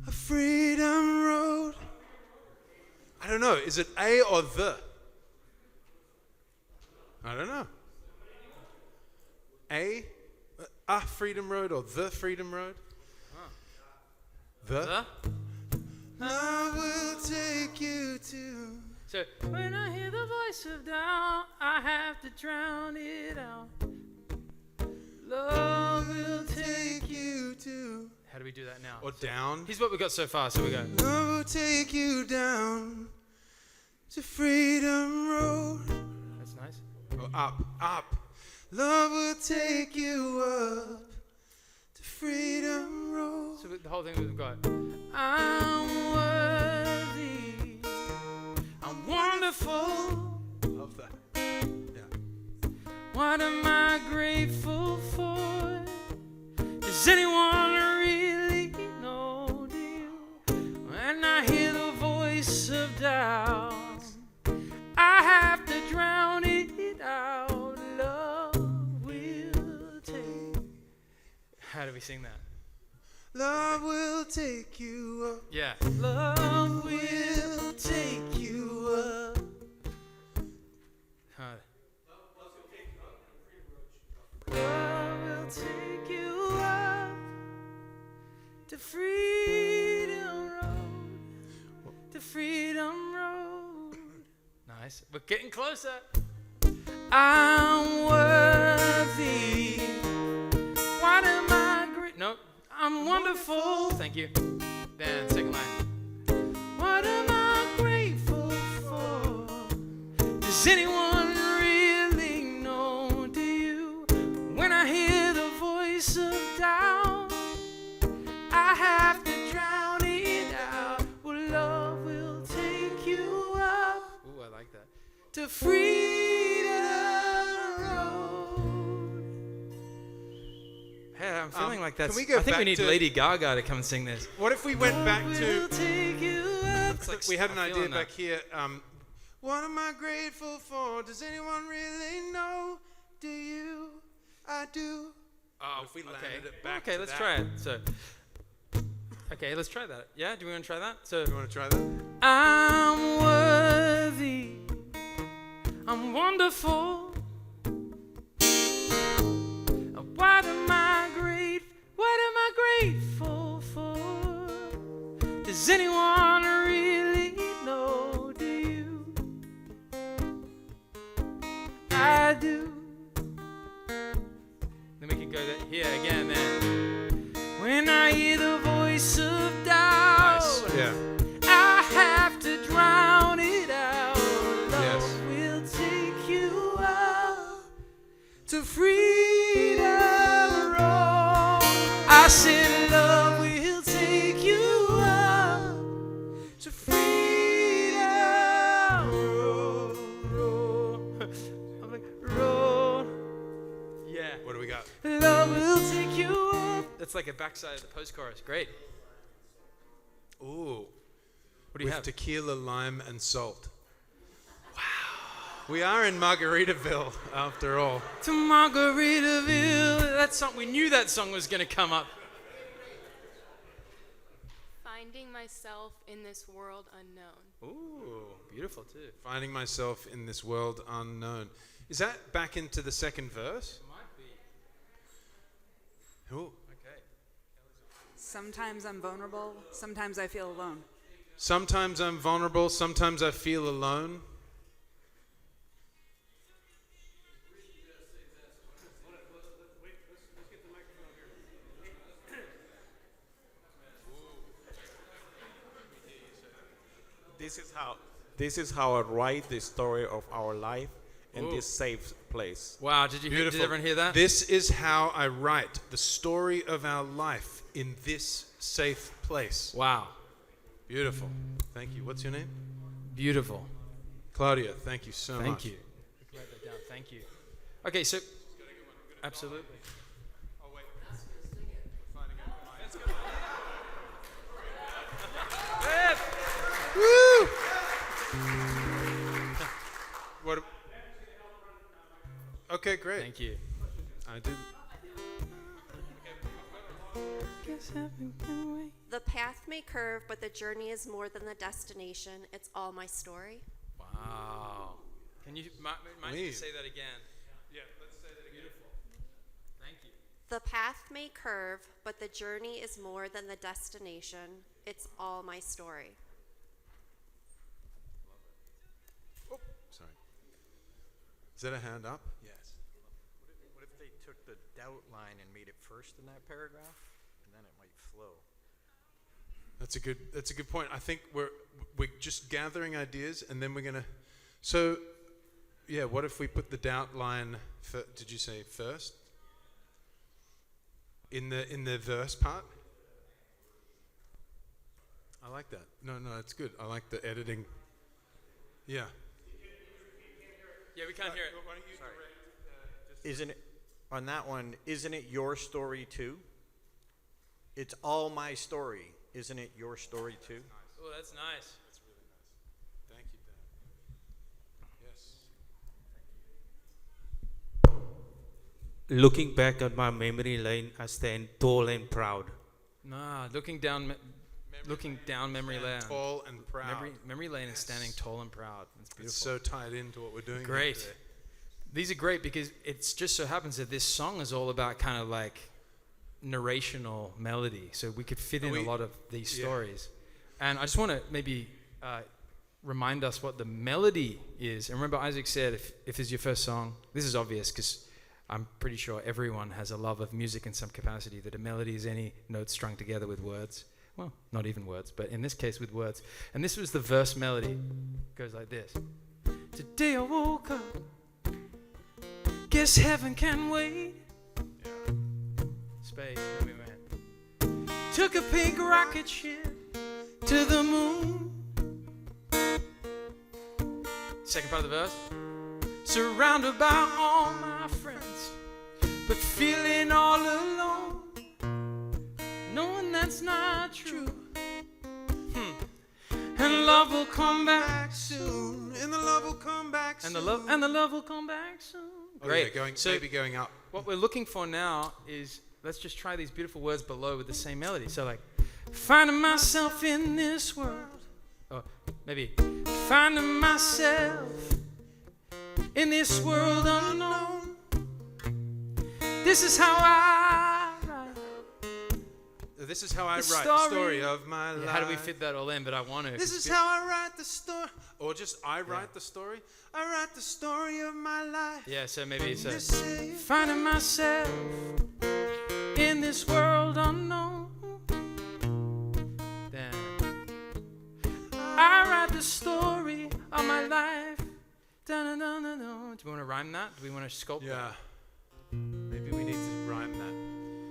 a freedom road. I don't know. Is it a or the? I don't know. A freedom road or the freedom road? The? Love will take you to. So when I hear the voice of doubt, I have to drown it out. Love will take you to. How do we do that now? Or down. Here's what we got so far. So we go. Love will take you down to freedom road. That's nice. Oh, up. Love will take you up to freedom road. So the whole thing we've got. I'm worthy. I'm wonderful. Love that. Yeah. voice of doubt. I have to drown it out. Love will take. How do we sing that? Love will take you up. Yeah. Love will take you up. Huh. Love will take you up to Freedom Road. To Freedom Road. Nice. We're getting closer. I'm worthy. What am I great? Nope. I'm wonderful. Thank you. Then second line. What am I grateful for? Does anyone really know? Do you? When I hear the voice of doubt, I have to drown it out. Well, love will take you up Ooh, I like that. to Freedom Road. Hey, I'm feeling like that's. can we go I think we back need to- Lady Gaga to come and sing this. What if we went back Will to? take you up. It's like We had an I'm idea feeling back that. here. What am I grateful for? Does anyone really know? Do you? I do. Oh, If we okay. landed it back Okay, to let's that. try it. So. Okay, let's try that. Yeah, do we want to try that? So. You want to try that? I'm worthy. I'm wonderful. What am I grateful for? Does anyone really know? Do you? I do. Then we can go here again. Then. When I hear the voice of doubt, Nice. Yeah. I have to drown it out. Love Yes. will take you out to Freedom Road. I said love will take you out to Freedom Road. I'm like, road. Yeah. What do we got? Love will take you up. That's like a backside of the post-chorus. Great. Ooh. What do you With have? tequila, lime, and salt. Wow. We are in Margaritaville, after all. To Margaritaville. That song. We knew that song was going to come up. Finding myself in this world unknown. Ooh, beautiful too. Finding myself in this world unknown. Is that back into the second verse? Might be. Ooh. Okay. Sometimes I'm vulnerable, sometimes I feel alone. Sometimes I'm vulnerable, sometimes I feel alone. This is how I write the story of our life in Ooh. this safe place. Wow, did everyone hear that? This is how I write the story of our life in this safe place. Wow. Beautiful. Thank you. What's your name? Beautiful. Claudia, thank you so much. Thank you. Write that down. Thank you. Okay, so absolutely. Oh, wait. Woo! What? Okay, great. Thank you. I did. The path may curve, but the journey is more than the destination. It's all my story. Wow. Can you mind you Please. say that again? Yeah, let's say that again. Beautiful. Thank you. The path may curve, but the journey is more than the destination. It's all my story. Oh, sorry. Is that a hand up? Yes. What if they took the doubt line and made it first in that paragraph, and then it might flow? That's a good point. I think we're just gathering ideas, and then we're gonna. So, yeah. What if we put the doubt line? Did you say first? In the verse part. I like that. No, it's good. I like the editing. Yeah. Yeah, we can't hear it. Why don't you Isn't it, on that one, isn't it your story too? It's all my story. Isn't it your story too? Oh, that's nice. looking back at my memory lane, I stand tall and proud. Nah, looking down memory lane. Tall and proud. Memory lane and standing tall and proud. That's beautiful. It's so tied into what we're doing. Great. Today. These are great because it just so happens that this song is all about kind of like narrational melody. So we could fit in a lot of these stories. And I just want to maybe remind us what the melody is. And remember, Isaac said if it's your first song, this is obvious because I'm pretty sure everyone has a love of music in some capacity, that a melody is any note strung together with words. Well, not even words, but in this case with words. And this was the verse melody. It goes like this. Today I woke up, guess heaven can wait. Space, then we went. Took a pink rocket ship to the moon. Second part of the verse. Surrounded by all my friends, but feeling all alone, knowing that's not true. And love will come back soon. And the love will come back soon. And the love will come back soon. Great. Yeah, maybe going up. What we're looking for now is, let's just try these beautiful words below with the same melody. So like, finding myself in this world. Or maybe, finding myself in this world unknown. This is how I write. This is how I write the story of my life. How do we fit that all in? But I want to. This is how I write the story. Or just I write the story. I write the story of my life. Yeah, so maybe so. Finding myself in this world unknown. Then I write the story of my life. Dun-dun-dun-dun-dun. Do we want to rhyme that? Do we want to sculpt that? Maybe we need to rhyme that.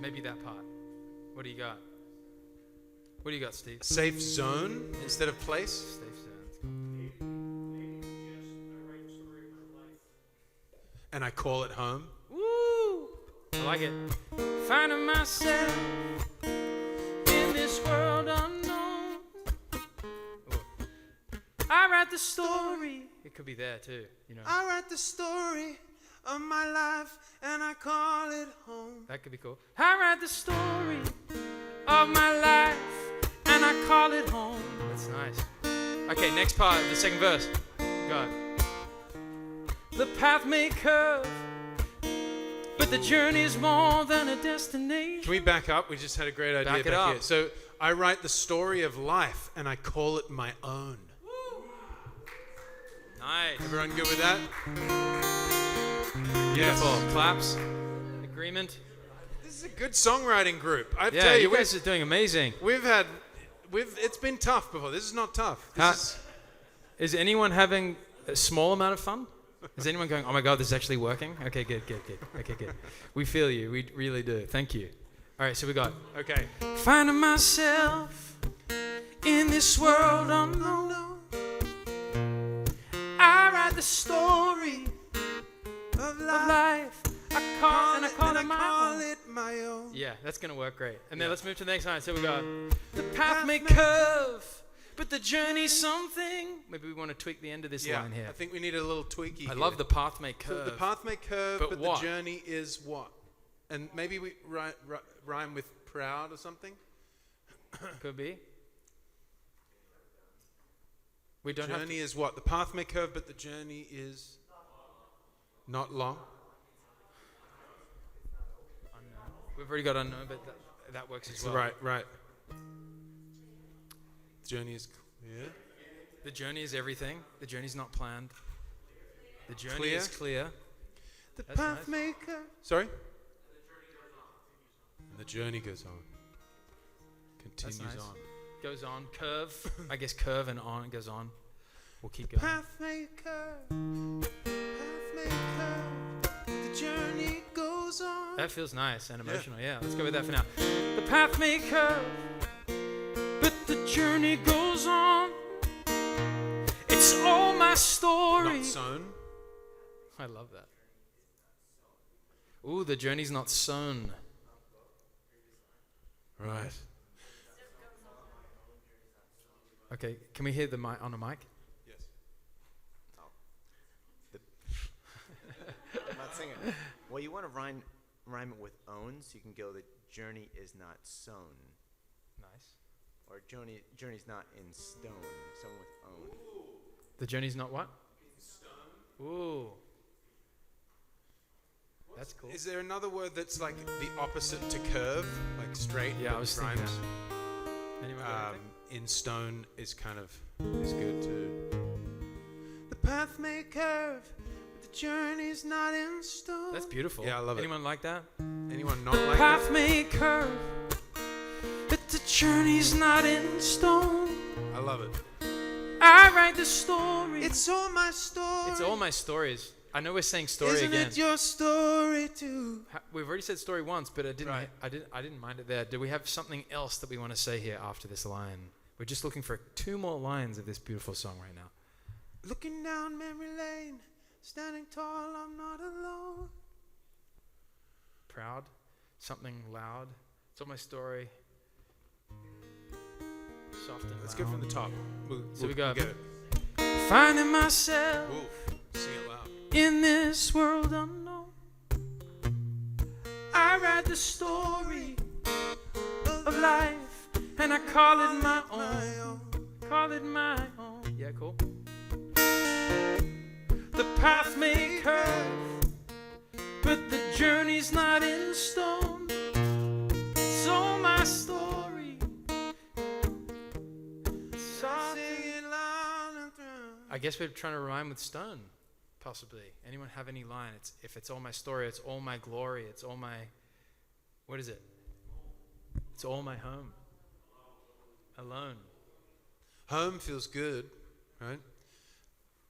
Maybe that part. What do you got? What do you got, Steve? Safe zone instead of place. Safe zone. And I call it home. Woo! I like it. Finding myself in this world unknown. I write the story. It could be there too, you know. I write the story of my life and I call it home. That could be cool. I write the story of my life and I call it home. That's nice. Okay, next part, the second verse. Go. The path may curve, but the journey's more than a destination. Can we back up? We just had a great idea Back it back up. here. So I write the story of life and I call it my own. Nice. Everyone good with that? Beautiful. Yes. Claps. Agreement. This is a good songwriting group. I Yeah, tell you guys are doing amazing. It's been tough before. This is not tough. Is anyone having a small amount of fun? Is anyone going, oh my God, this is actually working? Okay, good. Okay, good. We feel you. We really do. Thank you. All right, so we got. Okay. Finding myself in this world unknown. I write the story of life. I call it my own. Yeah, that's going to work great. And then let's move to the next line. So we got, the path may curve, but the journey's something. Maybe we want to tweak the end of this line here. I think we need a little tweaky I love the path may curve. So the path may curve, but what? the journey is what? And maybe we rhyme with proud or something? Could be. We don't journey is what? The path may curve, but the journey is not long. We've already got unknown, but that works as well. Right. The journey is clear. The journey is everything. The journey's not planned. The journey is clear. The That's path nice. may curve. Sorry? And the journey goes on. Continues That's nice. on. Goes on. Curve. I guess curve and on goes on. We'll keep going. Path may curve. The journey goes on. That feels nice and emotional. Yeah, let's go with that for now. The path may curve, but the journey goes on. It's all my story. Not sown. I love that. Ooh, the journey's not sown. Right. Okay, can we hear the mic on a mic? Yes. I'm not singing. Well, you want to rhyme rhyme it with owns, you can go the journey is not sown. Nice. Or journey's not in stone. Sown with own. The journey's not what? In stone. Ooh. That's cool. Is there another word that's like the opposite to curve, like straight? Yeah, I was thinking rhymes? that. Anyone got anything? In stone is kind of is good too. The path may curve, but the journey's not in stone. That's beautiful. Yeah, I love it. Anyone like that? Anyone not like Path that? may curve, but the journey's not in stone. I love it. I write the story. It's all my story. It's all my stories. I know we're saying story Isn't again. it your story too? We've already said story once, but I didn't. Right. I didn't mind it there. Do we have something else that we want to say here after this line? We're just looking for 2 more lines of this beautiful song right now. Looking down memory lane, standing tall, I'm not alone. Proud, something loud. It's all my story. Soft and Let's loud. go from the top. So we go. Get it. Finding myself Ooh, sing it loud. in this world unknown. I write the story of life, and I call it my own. Call it my own. Yeah, cool. The path may curve, but the journey's not in stone. It's all my story. Soft and I guess we're trying to rhyme with stone, possibly. Anyone have any line? If it's all my story, it's all my glory, it's all my, what is it? It's all my home. Alone. Home feels good, right?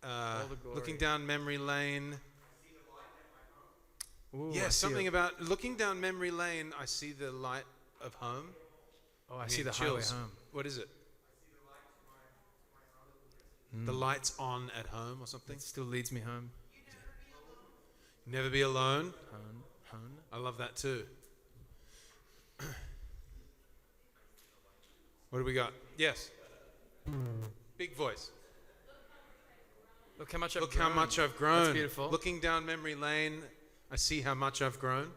All the glory. Looking down memory lane. Ooh, I Yeah, see something a- about looking down memory lane. I see the light of home. Oh, I I see mean, the highway chills. home. What is it? The lights on at home or something? It still leads me home. Never be alone. Home. I love that too. What do we got? Yes. Big voice. Look how much I've Look grown. how much I've grown. That's beautiful. Looking down memory lane, I see how much I've grown.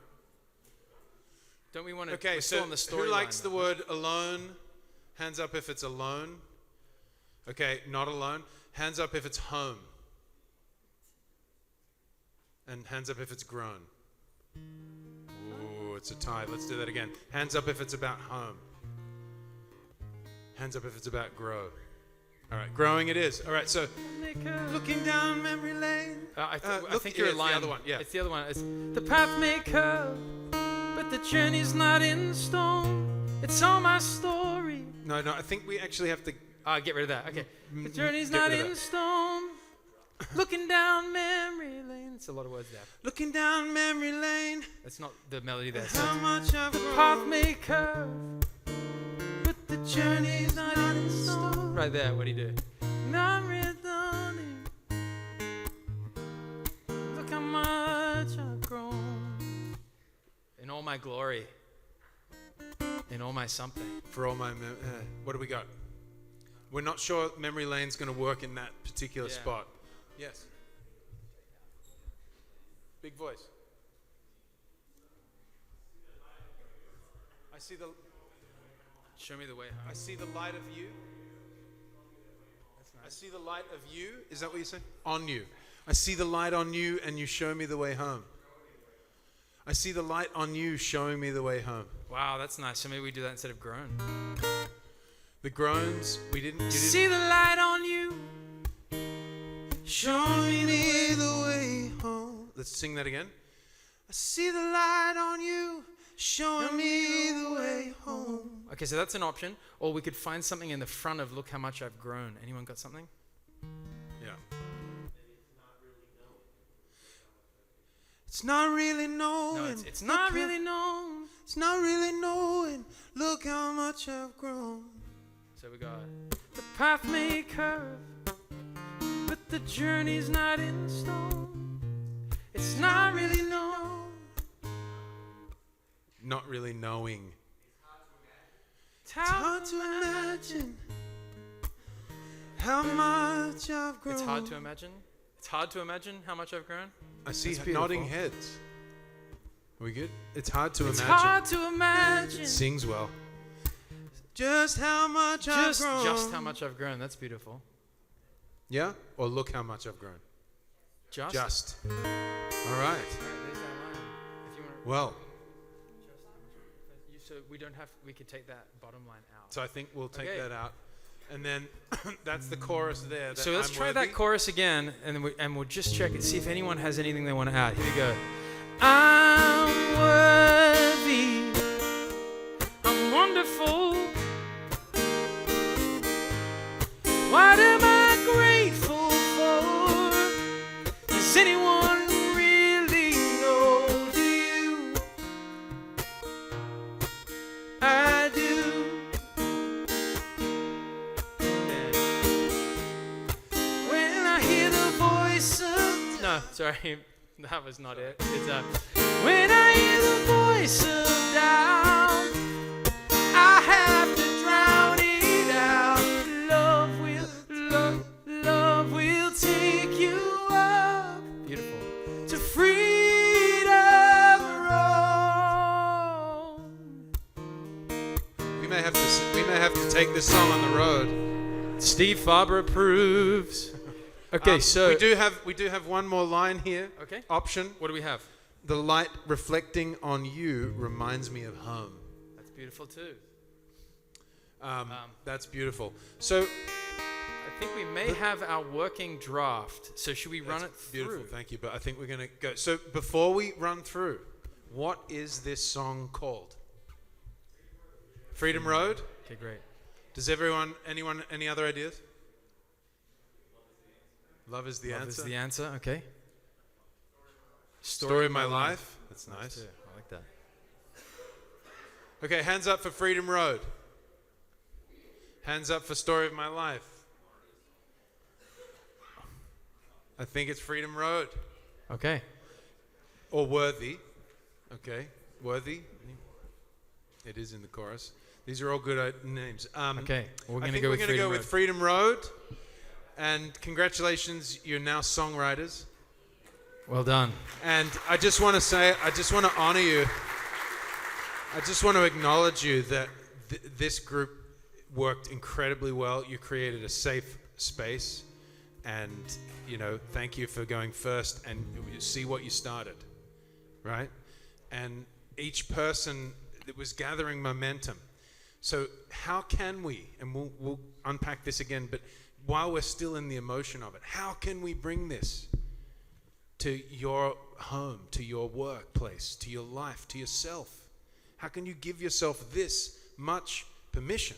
Don't we want to? Okay, we're still so on the story who likes line, the word alone? Hands up if it's alone. Okay, not alone. Hands up if it's home. And hands up if it's grown. Ooh, it's a tie. Let's do that again. Hands up if it's about home. Hands up if it's about grow. All right, growing it is. All right, so looking down memory lane. I Look, think you're yeah, a it's line. the other one, yeah. It's the other one. It's, the path may curve, but the journey's not in stone. It's all my story. No, I think we actually have to. get rid of that. Okay. The journey's Get not rid of in that. stone. Looking down memory lane. It's a lot of words there. Looking down memory lane. That's not the melody there. How much I've The grown. path may curve, but the journey's not in stone. Right there. What do you do? Not returning. Look how much I've grown. In all my glory. In all my something. For all my what do we got? We're not sure memory lane's going to work in that particular Yeah. spot. Yes. Big voice. I see the Show me the way home. I see the light of you. I see the light of you. Is that what you say? On you. I see the light on you and you show me the way home. I see the light on you showing me the way home. Wow, that's nice. So maybe we do that instead of groan. The groans, you didn't See the light on you, showing me the way home. Let's sing that again. I see the light on you, showing me the way home. Okay, so that's an option. Or we could find something in the front of look how much I've grown. Anyone got something? Yeah. It's not really knowing. No, it's not really known. It's not really knowing. Look how much I've grown. So we got The path may curve, but the journey's not in stone. It's not really known. Not really knowing. It's hard to imagine how much I've grown. it's hard to imagine. It's hard to imagine how much I've grown. I see That's beautiful. nodding heads. Are we good? It's hard to It's imagine. hard to imagine. Sings well. Just how much I've grown. Just how much I've grown. That's beautiful. Yeah? Or look how much I've grown. Just. All right. There's that line. If you want to, Well, so we could take that bottom line out. so I think we'll take Okay. that out. And then that's the chorus there. That So let's I'm try worthy. that chorus again, and we'll just check it, see if anyone has anything they want to add. Here we go. I'm worthy. I'm wonderful. What am I grateful for? Does anyone really know? Do you? I do. When I hear the voice of... No, sorry. That was not it. It's when I hear the voice of doubt, I have to drown it out. Love will take you up. Beautiful. To freedom road. We may have to take this song on the road. Steve Farber approves. Okay, so we do have one more line here. Okay. Option. What do we have? The light reflecting on you reminds me of home. That's beautiful too. That's beautiful. So I think we may have our working draft. So should we run it through? beautiful. Thank you. But I think we're going to go. So before we run through, what is this song called? Freedom Road. Okay, great. Does anyone, any other ideas? Love is the Love answer. is the answer. Okay. Story of my life. That's nice. Too. I like that. Okay, hands up for Freedom Road. Hands up for Story of My Life. I think it's Freedom Road. Okay. Or Worthy. Okay, Worthy. It is in the chorus. These are all good names. Okay, we're I going to think go we're with going to Freedom go Road. with Freedom Road. And congratulations, you're now songwriters. Well done. And I just want to say, I just want to honor you. I just want to acknowledge you that this group worked incredibly well. You created a safe space. And, thank you for going first and you see what you started, right? And each person that was gathering momentum. So how can we, and we'll unpack this again, but while we're still in the emotion of it, how can we bring this to your home, to your workplace, to your life, to yourself? How can you give yourself this much permission?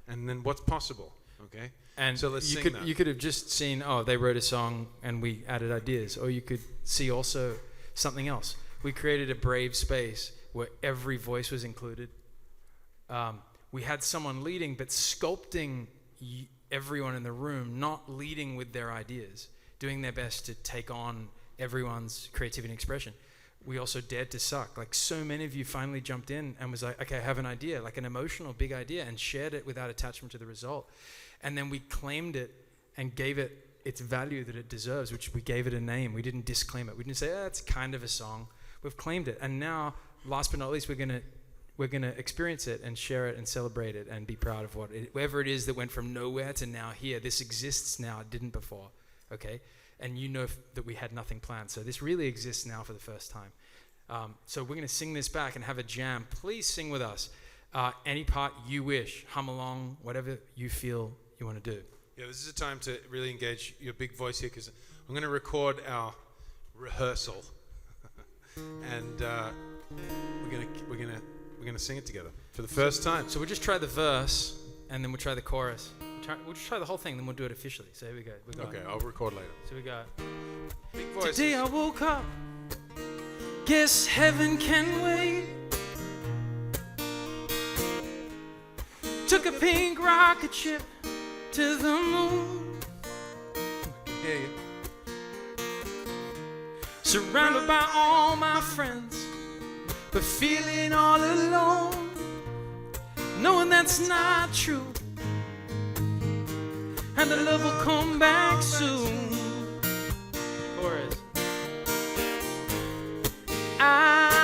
And then what's possible, okay? And so let's you sing could that. you could have just seen, they wrote a song and we added ideas, or you could see also something else. We created a brave space where every voice was included. We had someone leading, but sculpting everyone in the room, not leading with their ideas, doing their best to take on everyone's creativity and expression. We also dared to suck. Like, so many of you finally jumped in and was like, okay, I have an idea, like an emotional big idea, and shared it without attachment to the result. And then we claimed it and gave it its value that it deserves, which we gave it a name. We didn't disclaim it. We didn't say, it's kind of a song. We've claimed it. And now, last but not least, we're going to experience it and share it and celebrate it and be proud of whatever it is that went from nowhere to now here. This exists now. It didn't before, okay? And that we had nothing planned. So this really exists now for the first time. So we're going to sing this back and have a jam. Please sing with us. Any part you wish. Hum along, whatever you feel you want to do. Yeah, this is a time to really engage your big voice here, because I'm going to record our rehearsal, and we're gonna sing it together for the first time. So we'll just try the verse, and then we'll try the chorus. We'll just try the whole thing, then we'll do it officially. So here we go. Okay, I'll record later. So we got. Big voices. Today I woke up. Guess heaven can wait. Took a pink rocket ship to the moon. Hear you. Surrounded by all my friends, but feeling all alone, knowing that's not true, and the love will come back soon. Chorus. I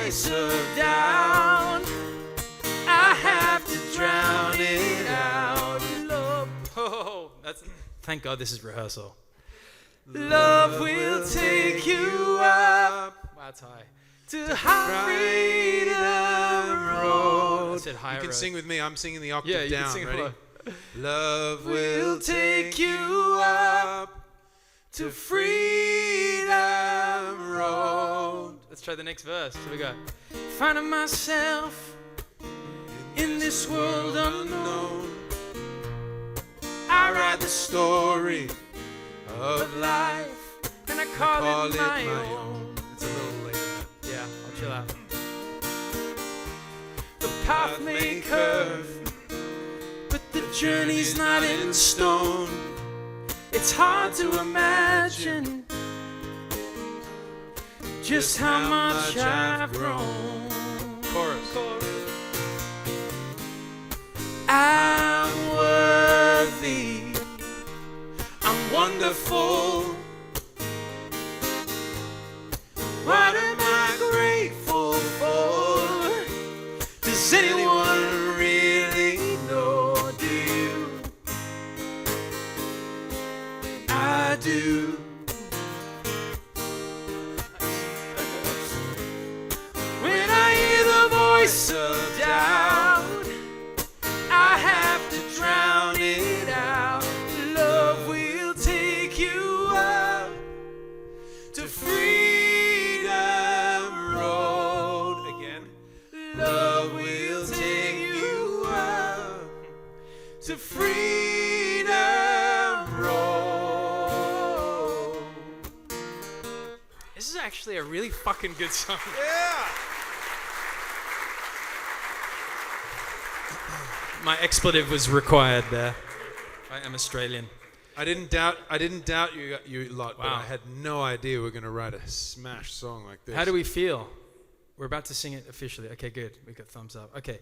voice of doubt, I have to drown it out. Love, Oh, thank God this is rehearsal. love will take you up That's high. to freedom road. I said high You can road. sing with me. I'm singing the octave Yeah, you down. can sing Ready? along. Love Will take you up to freedom road. Let's try the next verse. Here we go. Finding myself in this world unknown, I write the story of life, and I call it my own. It's a little later. Yeah, I'll chill out. The path may curve, but the journey's not in stone. It's hard to imagine just how much I've grown. Chorus. I'm worthy, I'm wonderful. What am I grateful for? Does anyone really know? Do you? I do. When I hear the voice of doubt, I have to drown it out. Love will take you up to freedom road. Again. Love will take you up to freedom road. This is actually a really fucking good song. Yeah. My expletive was required there. I am Australian. I didn't doubt you lot, but Wow. I had no idea we were going to write a smash song like this. How do we feel? We're about to sing it officially. Okay, good. We got thumbs up. Okay.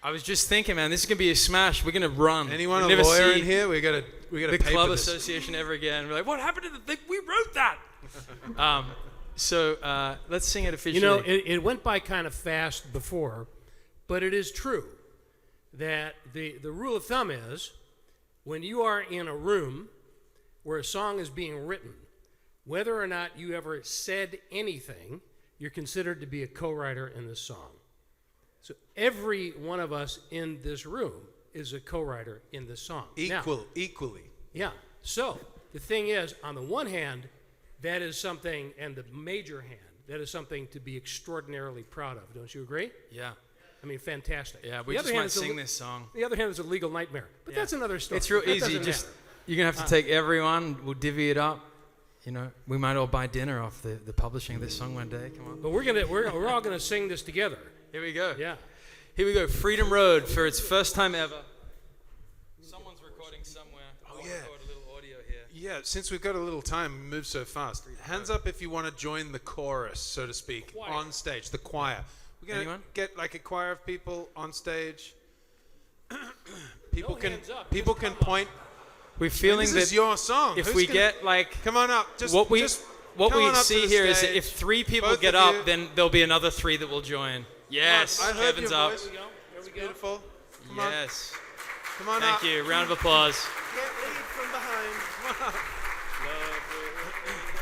I was just thinking, man, this is gonna be a smash. We're gonna run. Anyone We a never lawyer see in here? We got to the pay club for this. association ever again. We're like, what happened to the thing? We wrote that. So let's sing it officially. You know, it went by kind of fast before, but it is true that the rule of thumb is when you are in a room where a song is being written, whether or not you ever said anything, you're considered to be a co-writer in the song. So every one of us in this room is a co-writer in the song. Equally. Yeah. So the thing is, on the one hand, that is something, and the major hand, that is something to be extraordinarily proud of. Don't you agree? Yeah. I mean, fantastic. Yeah, we The just other hand want to is a sing li- this song. The other hand is a legal nightmare. But that's another story. It's real That easy. doesn't Just matter. you're gonna have to take everyone. We'll divvy it up. You know, we might all buy dinner off the publishing of this song one day. Come on. But we're all gonna sing this together. Here we go. Yeah. Here we go. Freedom Road for its first time ever. Someone's recording somewhere. Oh, I'll yeah. record a little audio here. Yeah, since we've got a little time, we move so fast. Hands up if you want to join the chorus, so to speak, on stage, the choir. We're going to Anyone? get like a choir of people on stage. People No can hands up, people just can come up. point. We're feeling This that is your song. if Who's we gonna- get like Come on up. what we come on up to see the here is that stage. if 3 people Both get of up, you. then there'll be another 3 that will join. Yes, I heard heavens your up. voice. It's beautiful. Come on. Yes. Come on Thank up. you. Round of applause. Can't leave from behind. Come on up.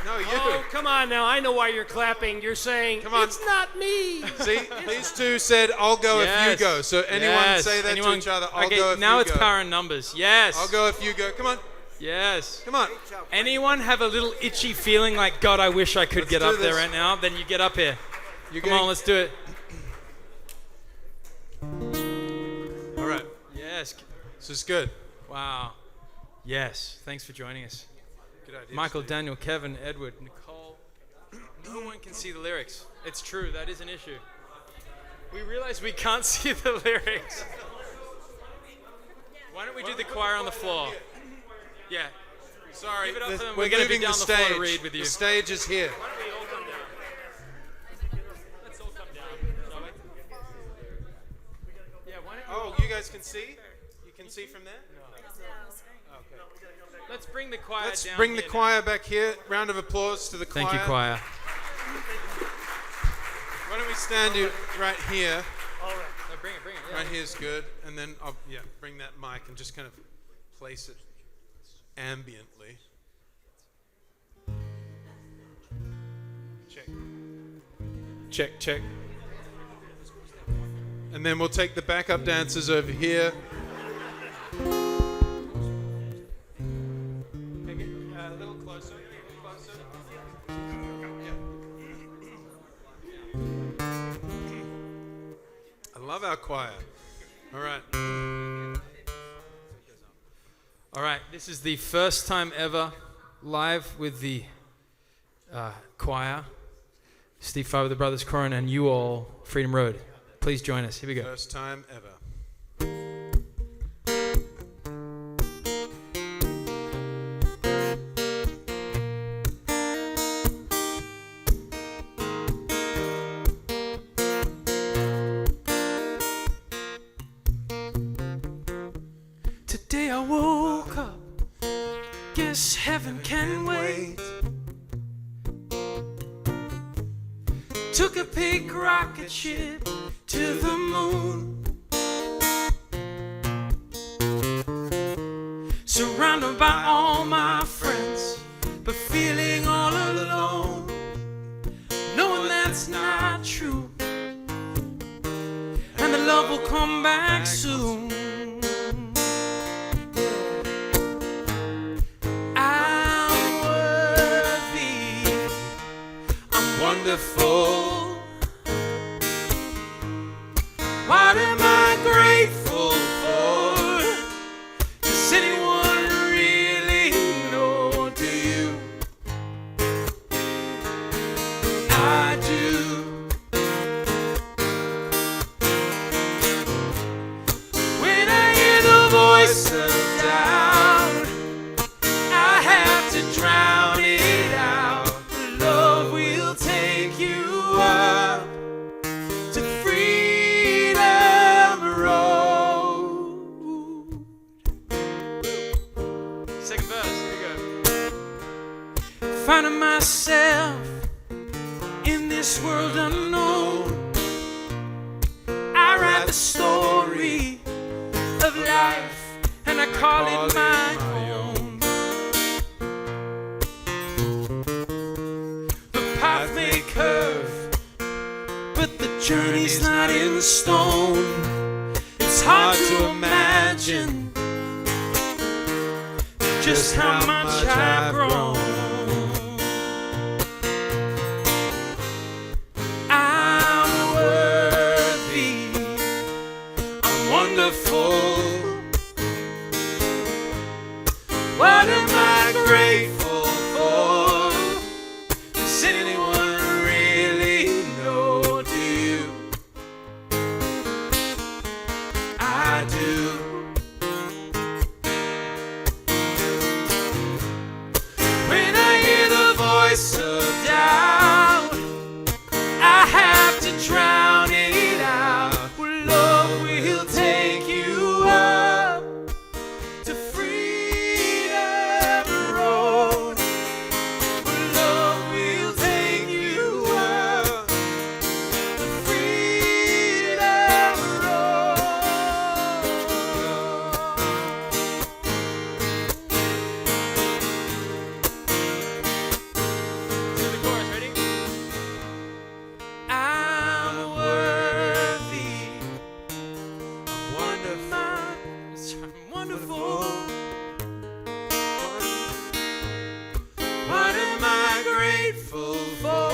No, you. Oh, come on now. I know why you're clapping. You're saying, Come on. it's not me. See, these two said, "I'll go if you Yes. go." So anyone Yes. say that Anyone- to each other. I'll okay, go if now you it's go. power in numbers. Yes. I'll go if you go. Come on. Yes. Come on. Anyone have a little itchy feeling like, God, I wish I could Let's get do up there this. right now? Then you get up here. You Come on, let's do it. All right. Yes. This is good. Wow. Yes. Thanks for joining us. Good idea. Michael, Daniel, Kevin, Edward, Nicole. No one can see the lyrics. It's true. That is an issue. We realize we can't see the lyrics. Why don't we do the choir on the floor? Yeah. Sorry, Give it up for them. we're We're gonna be moving down the the floor stage. to read with you. The stage is here. Why don't we all come down? Let's all come down, shall we? Yeah, why don't Oh, you guys can see? You can see from there? Okay. let's bring the choir Let's down bring the here choir back here. Round of applause to the choir. now. Thank you, choir. Why don't we stand you right here? All right. No, bring it. Yeah. Right here's good. And then I'll bring that mic and just kind of place it ambiently. Check. And then we'll take the backup dancers over here. A little closer. I love our choir. All right. All right, this is the first time ever live with the choir, Steve Farber, the Brothers Corin, and you all, Freedom Road. Please join us. Here we go. First time ever. Today I woke up, guess heaven can wait. Took a big rocket ship to the moon. Surrounded by all my friends, but feeling all alone. Knowing that's not true, and the love will come back soon. Wonderful. What am I grateful for? Does anyone really know? Do you? I do. When I hear the voice of doubt, I have to drown it out. Love will take you up to Freedom Road. Second verse, here we go. Finding myself in this world unknown, I write the story of life and I call it my own. The path may curve, but the journey's not in stone. It's hard to imagine just how much I've grown. I'm worthy, I'm wonderful. What am I grateful for? Does anyone really know? Do you? I do. When I hear the voice of doubt, I have to drown it out. Well, love will take you up to Freedom Road. Well, love will take you up to Freedom Road. To the chorus, ready? I'm worthy, I'm wonderful, I'm wonderful. What am I grateful for?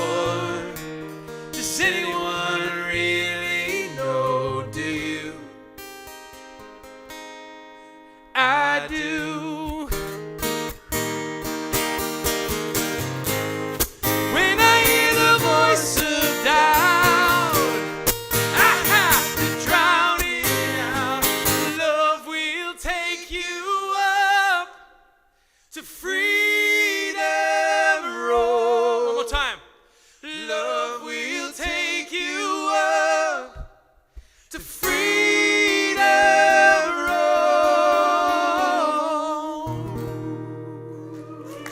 Does anyone really know? Do you? I do. When I hear the voice of doubt, I have to drown it out. Love will take you up to Freedom Road. One more time. Love will take you up to Freedom Road.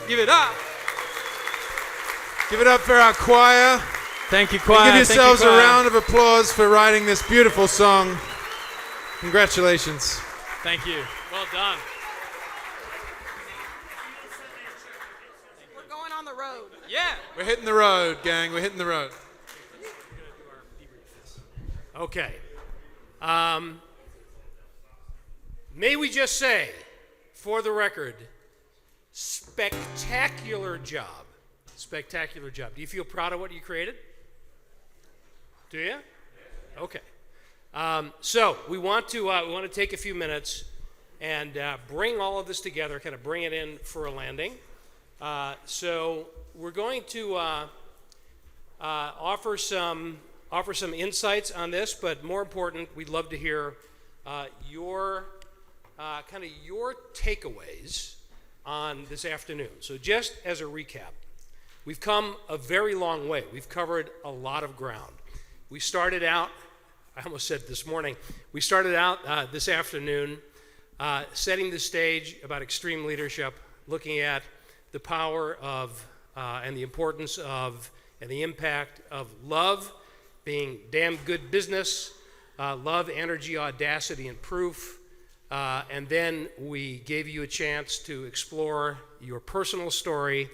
Give it up. Give it up for our choir. Thank you, choir. Give yourselves Thank you, a choir. round of applause for writing this beautiful song. Congratulations. Thank you. Well done. We're going on the road. Yeah. We're hitting the road, gang. We're hitting the road. Okay. May we just say, for the record, spectacular job. Spectacular job. Do you feel proud of what you created? Do you? Okay. So we want to take a few minutes and bring all of this together, kind of bring it in for a landing. So we're going to offer some insights on this, but more important, we'd love to hear your takeaways on this afternoon. So just as a recap, we've come a very long way. We've covered a lot of ground. We started out, I almost said this morning, we started out this afternoon setting the stage about extreme leadership, looking at the power of and the importance of and the impact of love being damn good business, love, energy, audacity, and proof. And then we gave you a chance to explore your personal story,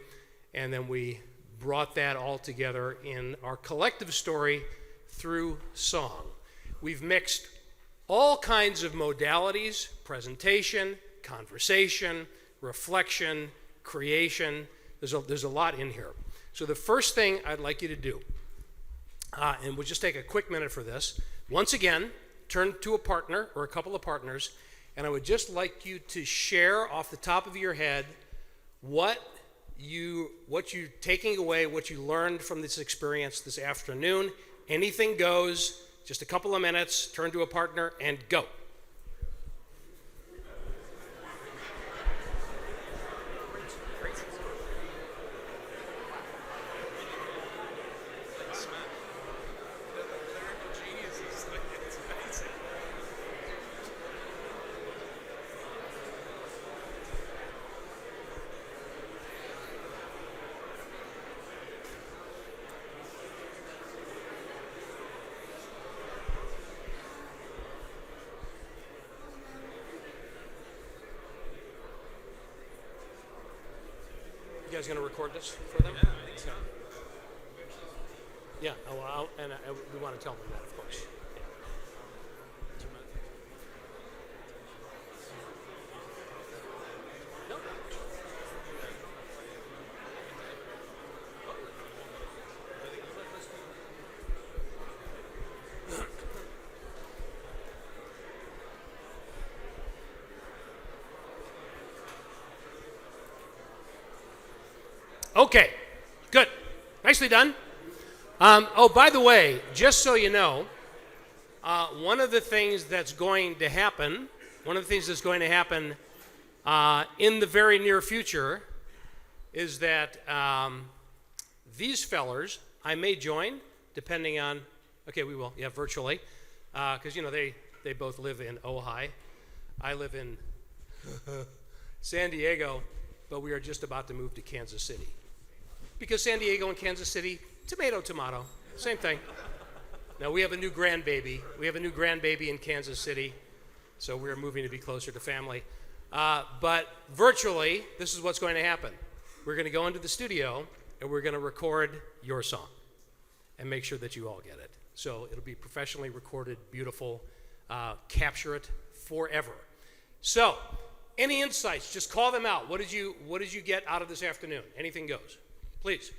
and then we brought that all together in our collective story through song. We've mixed all kinds of modalities: presentation, conversation, reflection, creation. There's a lot in here. So the first thing I'd like you to do, and we'll just take a quick minute for this, once again, turn to a partner or a couple of partners, and I would just like you to share off the top of your head what you're taking away, what you learned from this experience this afternoon. Anything goes. Just a couple of minutes, turn to a partner, and go. You guys gonna record this for them? Yeah, I think so. Yeah, we want to tell them that, of course. Yeah. No. Okay, good. Nicely done. Oh, by the way, just so you know, one of the things that's going to happen in the very near future is that these fellers, I may join, depending on, okay, we will, yeah, virtually, because, you know, they both live in Ojai. I live in San Diego, but we are just about to move to Kansas City. Because San Diego and Kansas City, tomato, tomato, same thing. Now we have a new grandbaby. We have a new grandbaby in Kansas City, so we're moving to be closer to family. But virtually, this is what's going to happen. We're going to go into the studio, and we're going to record your song and make sure that you all get it. So it'll be professionally recorded, beautiful, capture it forever. So, any insights? Just call them out. What did you get out of this afternoon? Anything goes. Please.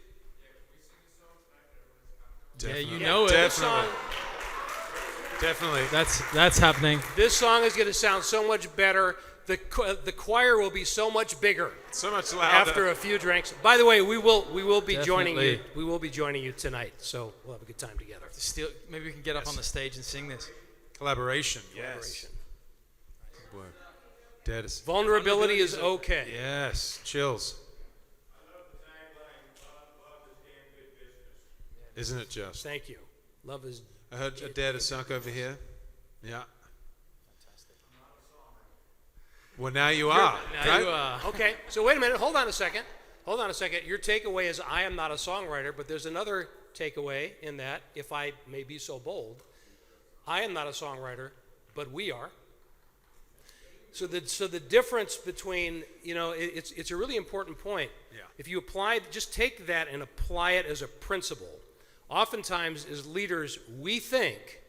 Definitely. Yeah, you know it. Definitely. That's happening. This song is going to sound so much better. The choir will be so much bigger. So much louder. After a few drinks. By the way, we will be joining you. Definitely. We will be joining you tonight. So we'll have a good time together. Maybe we can get up on the stage and sing this. Collaboration. Yes. Good work. Dead is Vulnerability is okay. Yes. Chills. Isn't it just? Thank you. Love is. I heard a dare to suck over here. Yeah. Well, now you are. Now you are. Okay. So wait a minute. Hold on a second. Your takeaway is I am not a songwriter, but there's another takeaway in that, if I may be so bold, I am not a songwriter, but we are. So the difference between, it's a really important point. Yeah. If you just take that and apply it as a principle. Oftentimes, as leaders, we think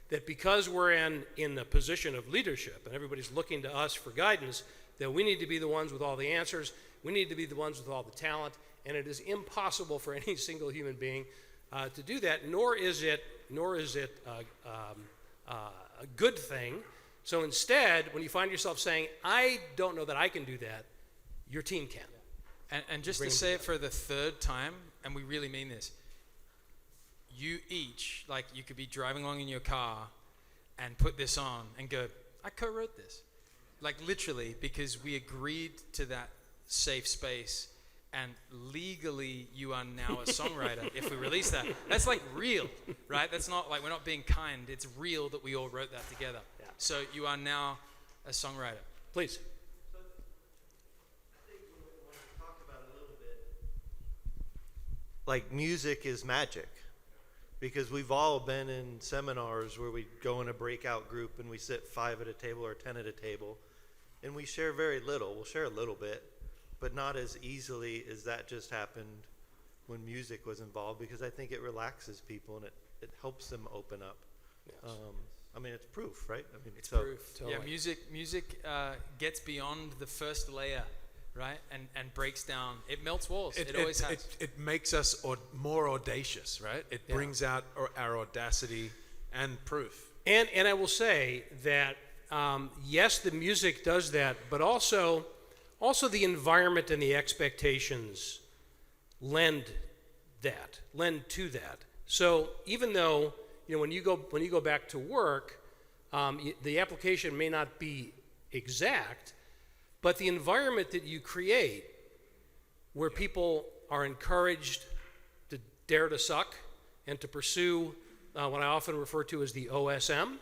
that because we're in a position of leadership and everybody's looking to us for guidance, that we need to be the ones with all the answers, we need to be the ones with all the talent, and it is impossible for any single human being to do that, nor is it a good thing. So instead, when you find yourself saying, I don't know that I can do that, your team can. And just to say it for the third time, and we really mean this, you each, like you could be driving along in your car and put this on and go, I co-wrote this. Like literally, because we agreed to that safe space, and legally you are now a songwriter if we release that. That's like real, right? That's not like we're not being kind. It's real that we all wrote that together. Yeah. So you are now a songwriter. Please. Like music is magic, because we've all been in seminars where we go in a breakout group and we sit 5 at a table or 10 at a table, and we share very little. We'll share a little bit, but not as easily as that just happened when music was involved, because I think it relaxes people and it helps them open up. Yes. I mean, it's proof, right? I mean, It's so proof. Totally. Yeah, music gets beyond the first layer, right? And breaks down. It melts walls. It always has. It makes us more audacious, right? It Yeah. brings out our audacity and proof. And I will say that, yes, the music does that, but also the environment and the expectations lend to that. So even though, when you go back to work, the application may not be exact, but the environment that you create, where people are encouraged to dare to suck and to pursue what I often refer to as the OSM,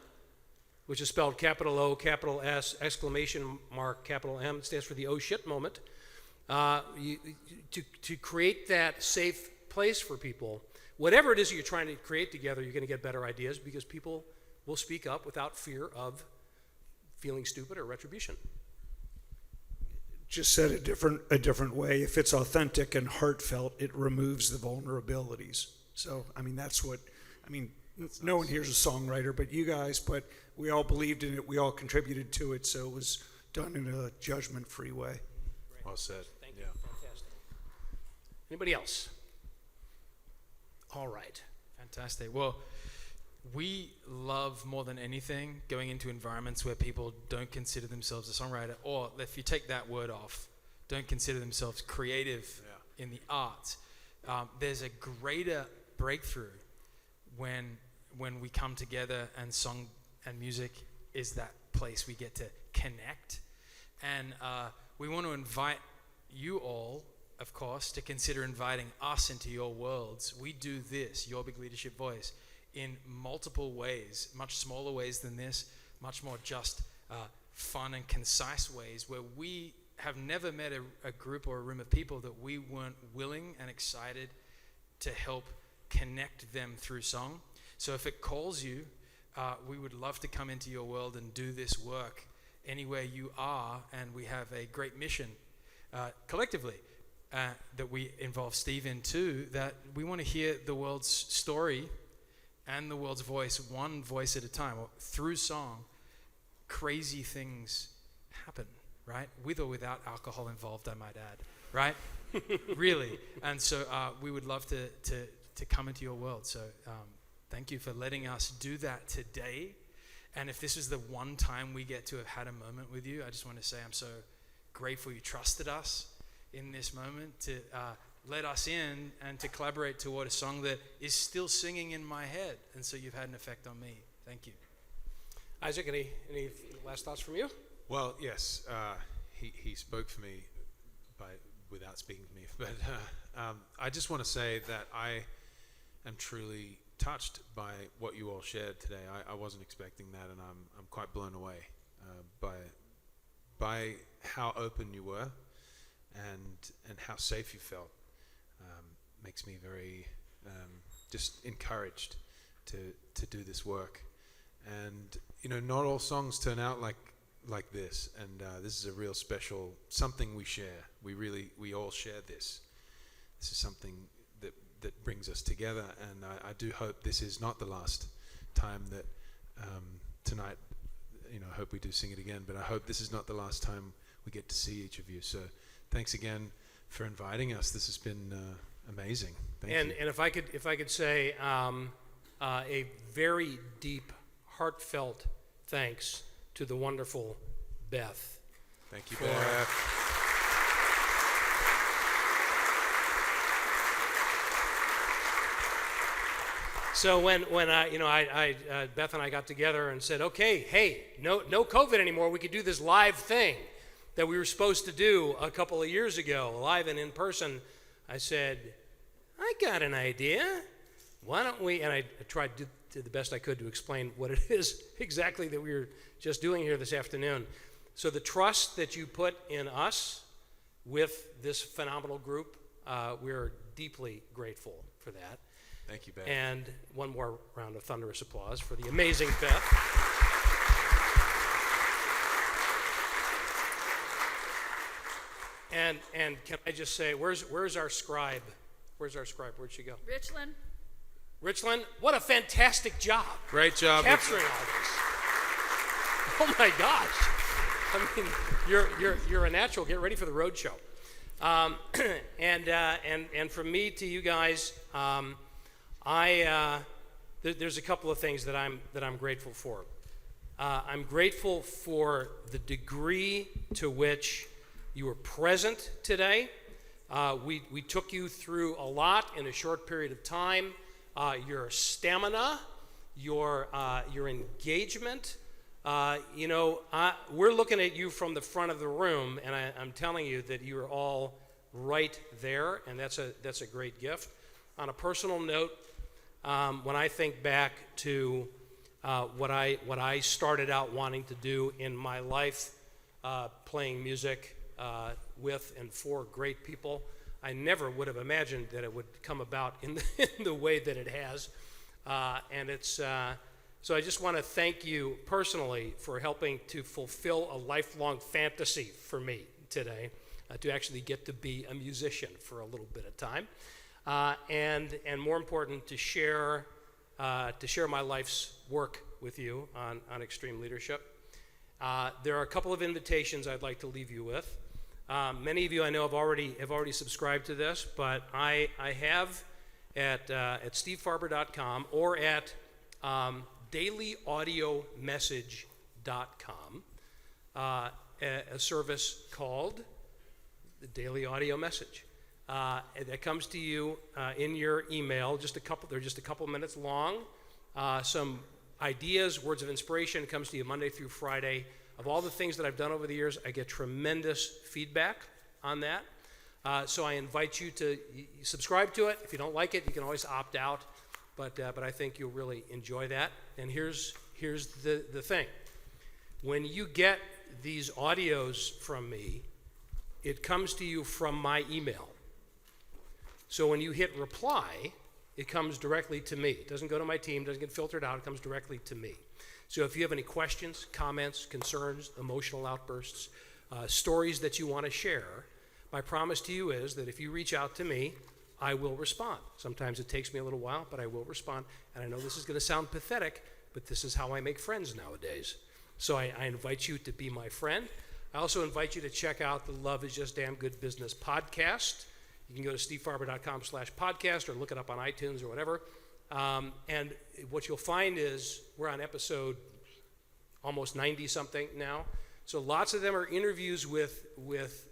which is spelled capital O, capital S, exclamation mark, capital M. It stands for the oh shit moment. To create that safe place for people, whatever it is you're trying to create together, you're going to get better ideas because people will speak up without fear of feeling stupid or retribution. Just said a different way. If it's authentic and heartfelt, it removes the vulnerabilities. So, no one here's a songwriter but you guys, but we all believed in it, we all contributed to it, so it was done in a judgment-free way. Well said. Thank you. Fantastic. Anybody else? All right. Fantastic. Well, we love more than anything going into environments where people don't consider themselves a songwriter, or if you take that word off, don't consider themselves creative in the arts. There's a greater breakthrough when we come together, and song and music is that place we get to connect. And we want to invite you all, of course, to consider inviting us into your worlds. We do this, Your Big Leadership Voice, in multiple ways, much smaller ways than this, much more just fun and concise ways, where we have never met a group or a room of people that we weren't willing and excited to help connect them through song. So if it calls you, we would love to come into your world and do this work anywhere you are, and we have a great mission collectively that we involve Steve in too, that we want to hear the world's story and the world's voice, one voice at a time, or through song. Crazy things happen, right? With or without alcohol involved, I might add, right? Really. And so we would love to come into your world. So thank you for letting us do that today. And if this is the one time we get to have had a moment with you, I just want to say I'm so grateful you trusted us in this moment to let us in and to collaborate toward a song that is still singing in my head. And so you've had an effect on me. Thank you. Isaac, any last thoughts from you? Well, yes, he spoke for me without speaking to me. But I just want to say that I am truly touched by what you all shared today. I wasn't expecting that, and I'm quite blown away by how open you were and how safe you felt. Makes me very just encouraged to do this work. And not all songs turn out like this, and this is a real special something we share. We all share this. This is something that brings us together, and I do hope this is not the last time that tonight. I hope we do sing it again, but I hope this is not the last time we get to see each of you. So thanks again for inviting us. This has been amazing. Thank you. And if I could say a very deep, heartfelt thanks to the wonderful Beth. Thank you, Beth. So when Beth and I got together and said, okay, hey, no COVID anymore, we could do this live thing that we were supposed to do a couple of years ago, live and in person, I said, I got an idea. Why don't we, and I tried to do the best I could to explain what it is exactly that we were just doing here this afternoon. So the trust that you put in us with this phenomenal group, we're deeply grateful for that. Thank you, Beth. And one more round of thunderous applause for the amazing Beth. And can I just say, where's our scribe? Where's our scribe? Where'd she go? Richland? Richland, what a fantastic job. Great job. Capturing all this. Oh my gosh. I mean, you're a natural. Get ready for the road show. And from me to you guys, there's a couple of things that I'm grateful for. I'm grateful for the degree to which you were present today. We took you through a lot in a short period of time. Your stamina, your engagement. We're looking at you from the front of the room, and I'm telling you that you are all right there, and that's a great gift. On a personal note, when I think back to what I started out wanting to do in my life, playing music with and for great people, I never would have imagined that it would come about in the way that it has, and it's. So I just want to thank you personally for helping to fulfill a lifelong fantasy for me today, to actually get to be a musician for a little bit of time, and more important, to share my life's work with you on Extreme Leadership. There are a couple of invitations I'd like to leave you with. Many of you I know have already subscribed to this, but I have at stevefarber.com or at dailyaudioMessage.com a service called the Daily Audio Message that comes to you in your email. They're just a couple minutes long. Some ideas, words of inspiration. It comes to you Monday through Friday. Of all the things that I've done over the years, I get tremendous feedback on that. So I invite you to subscribe to it. If you don't like it, you can always opt out. But I think you'll really enjoy that. And here's the thing. When you get these audios from me, it comes to you from my email. So when you hit reply, it comes directly to me. It doesn't go to my team, doesn't get filtered out, it comes directly to me. So if you have any questions, comments, concerns, emotional outbursts, stories that you want to share, my promise to you is that if you reach out to me, I will respond. Sometimes it takes me a little while, but I will respond. And I know this is going to sound pathetic, but this is how I make friends nowadays. So I invite you to be my friend. I also invite you to check out the Love is Just Damn Good Business podcast. You can go to stevefarber.com/podcast or look it up on iTunes or whatever. And what you'll find is we're on episode almost 90-something now. So lots of them are interviews with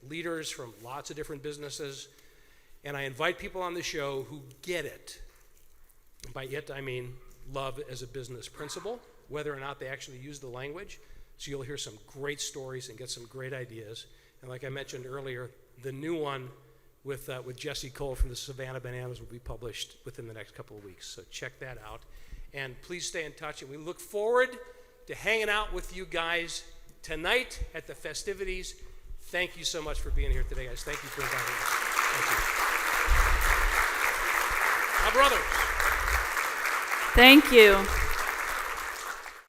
leaders from lots of different businesses. And I invite people on the show who get it. And by it, I mean love as a business principle, whether or not they actually use the language. So you'll hear some great stories and get some great ideas. And like I mentioned earlier, the new one with Jesse Cole from the Savannah Bananas will be published within the next couple of weeks. So check that out. And please stay in touch. And we look forward to hanging out with you guys tonight at the festivities. Thank you so much for being here today, guys. Thank you for inviting us. Thank you. My brothers. Thank you.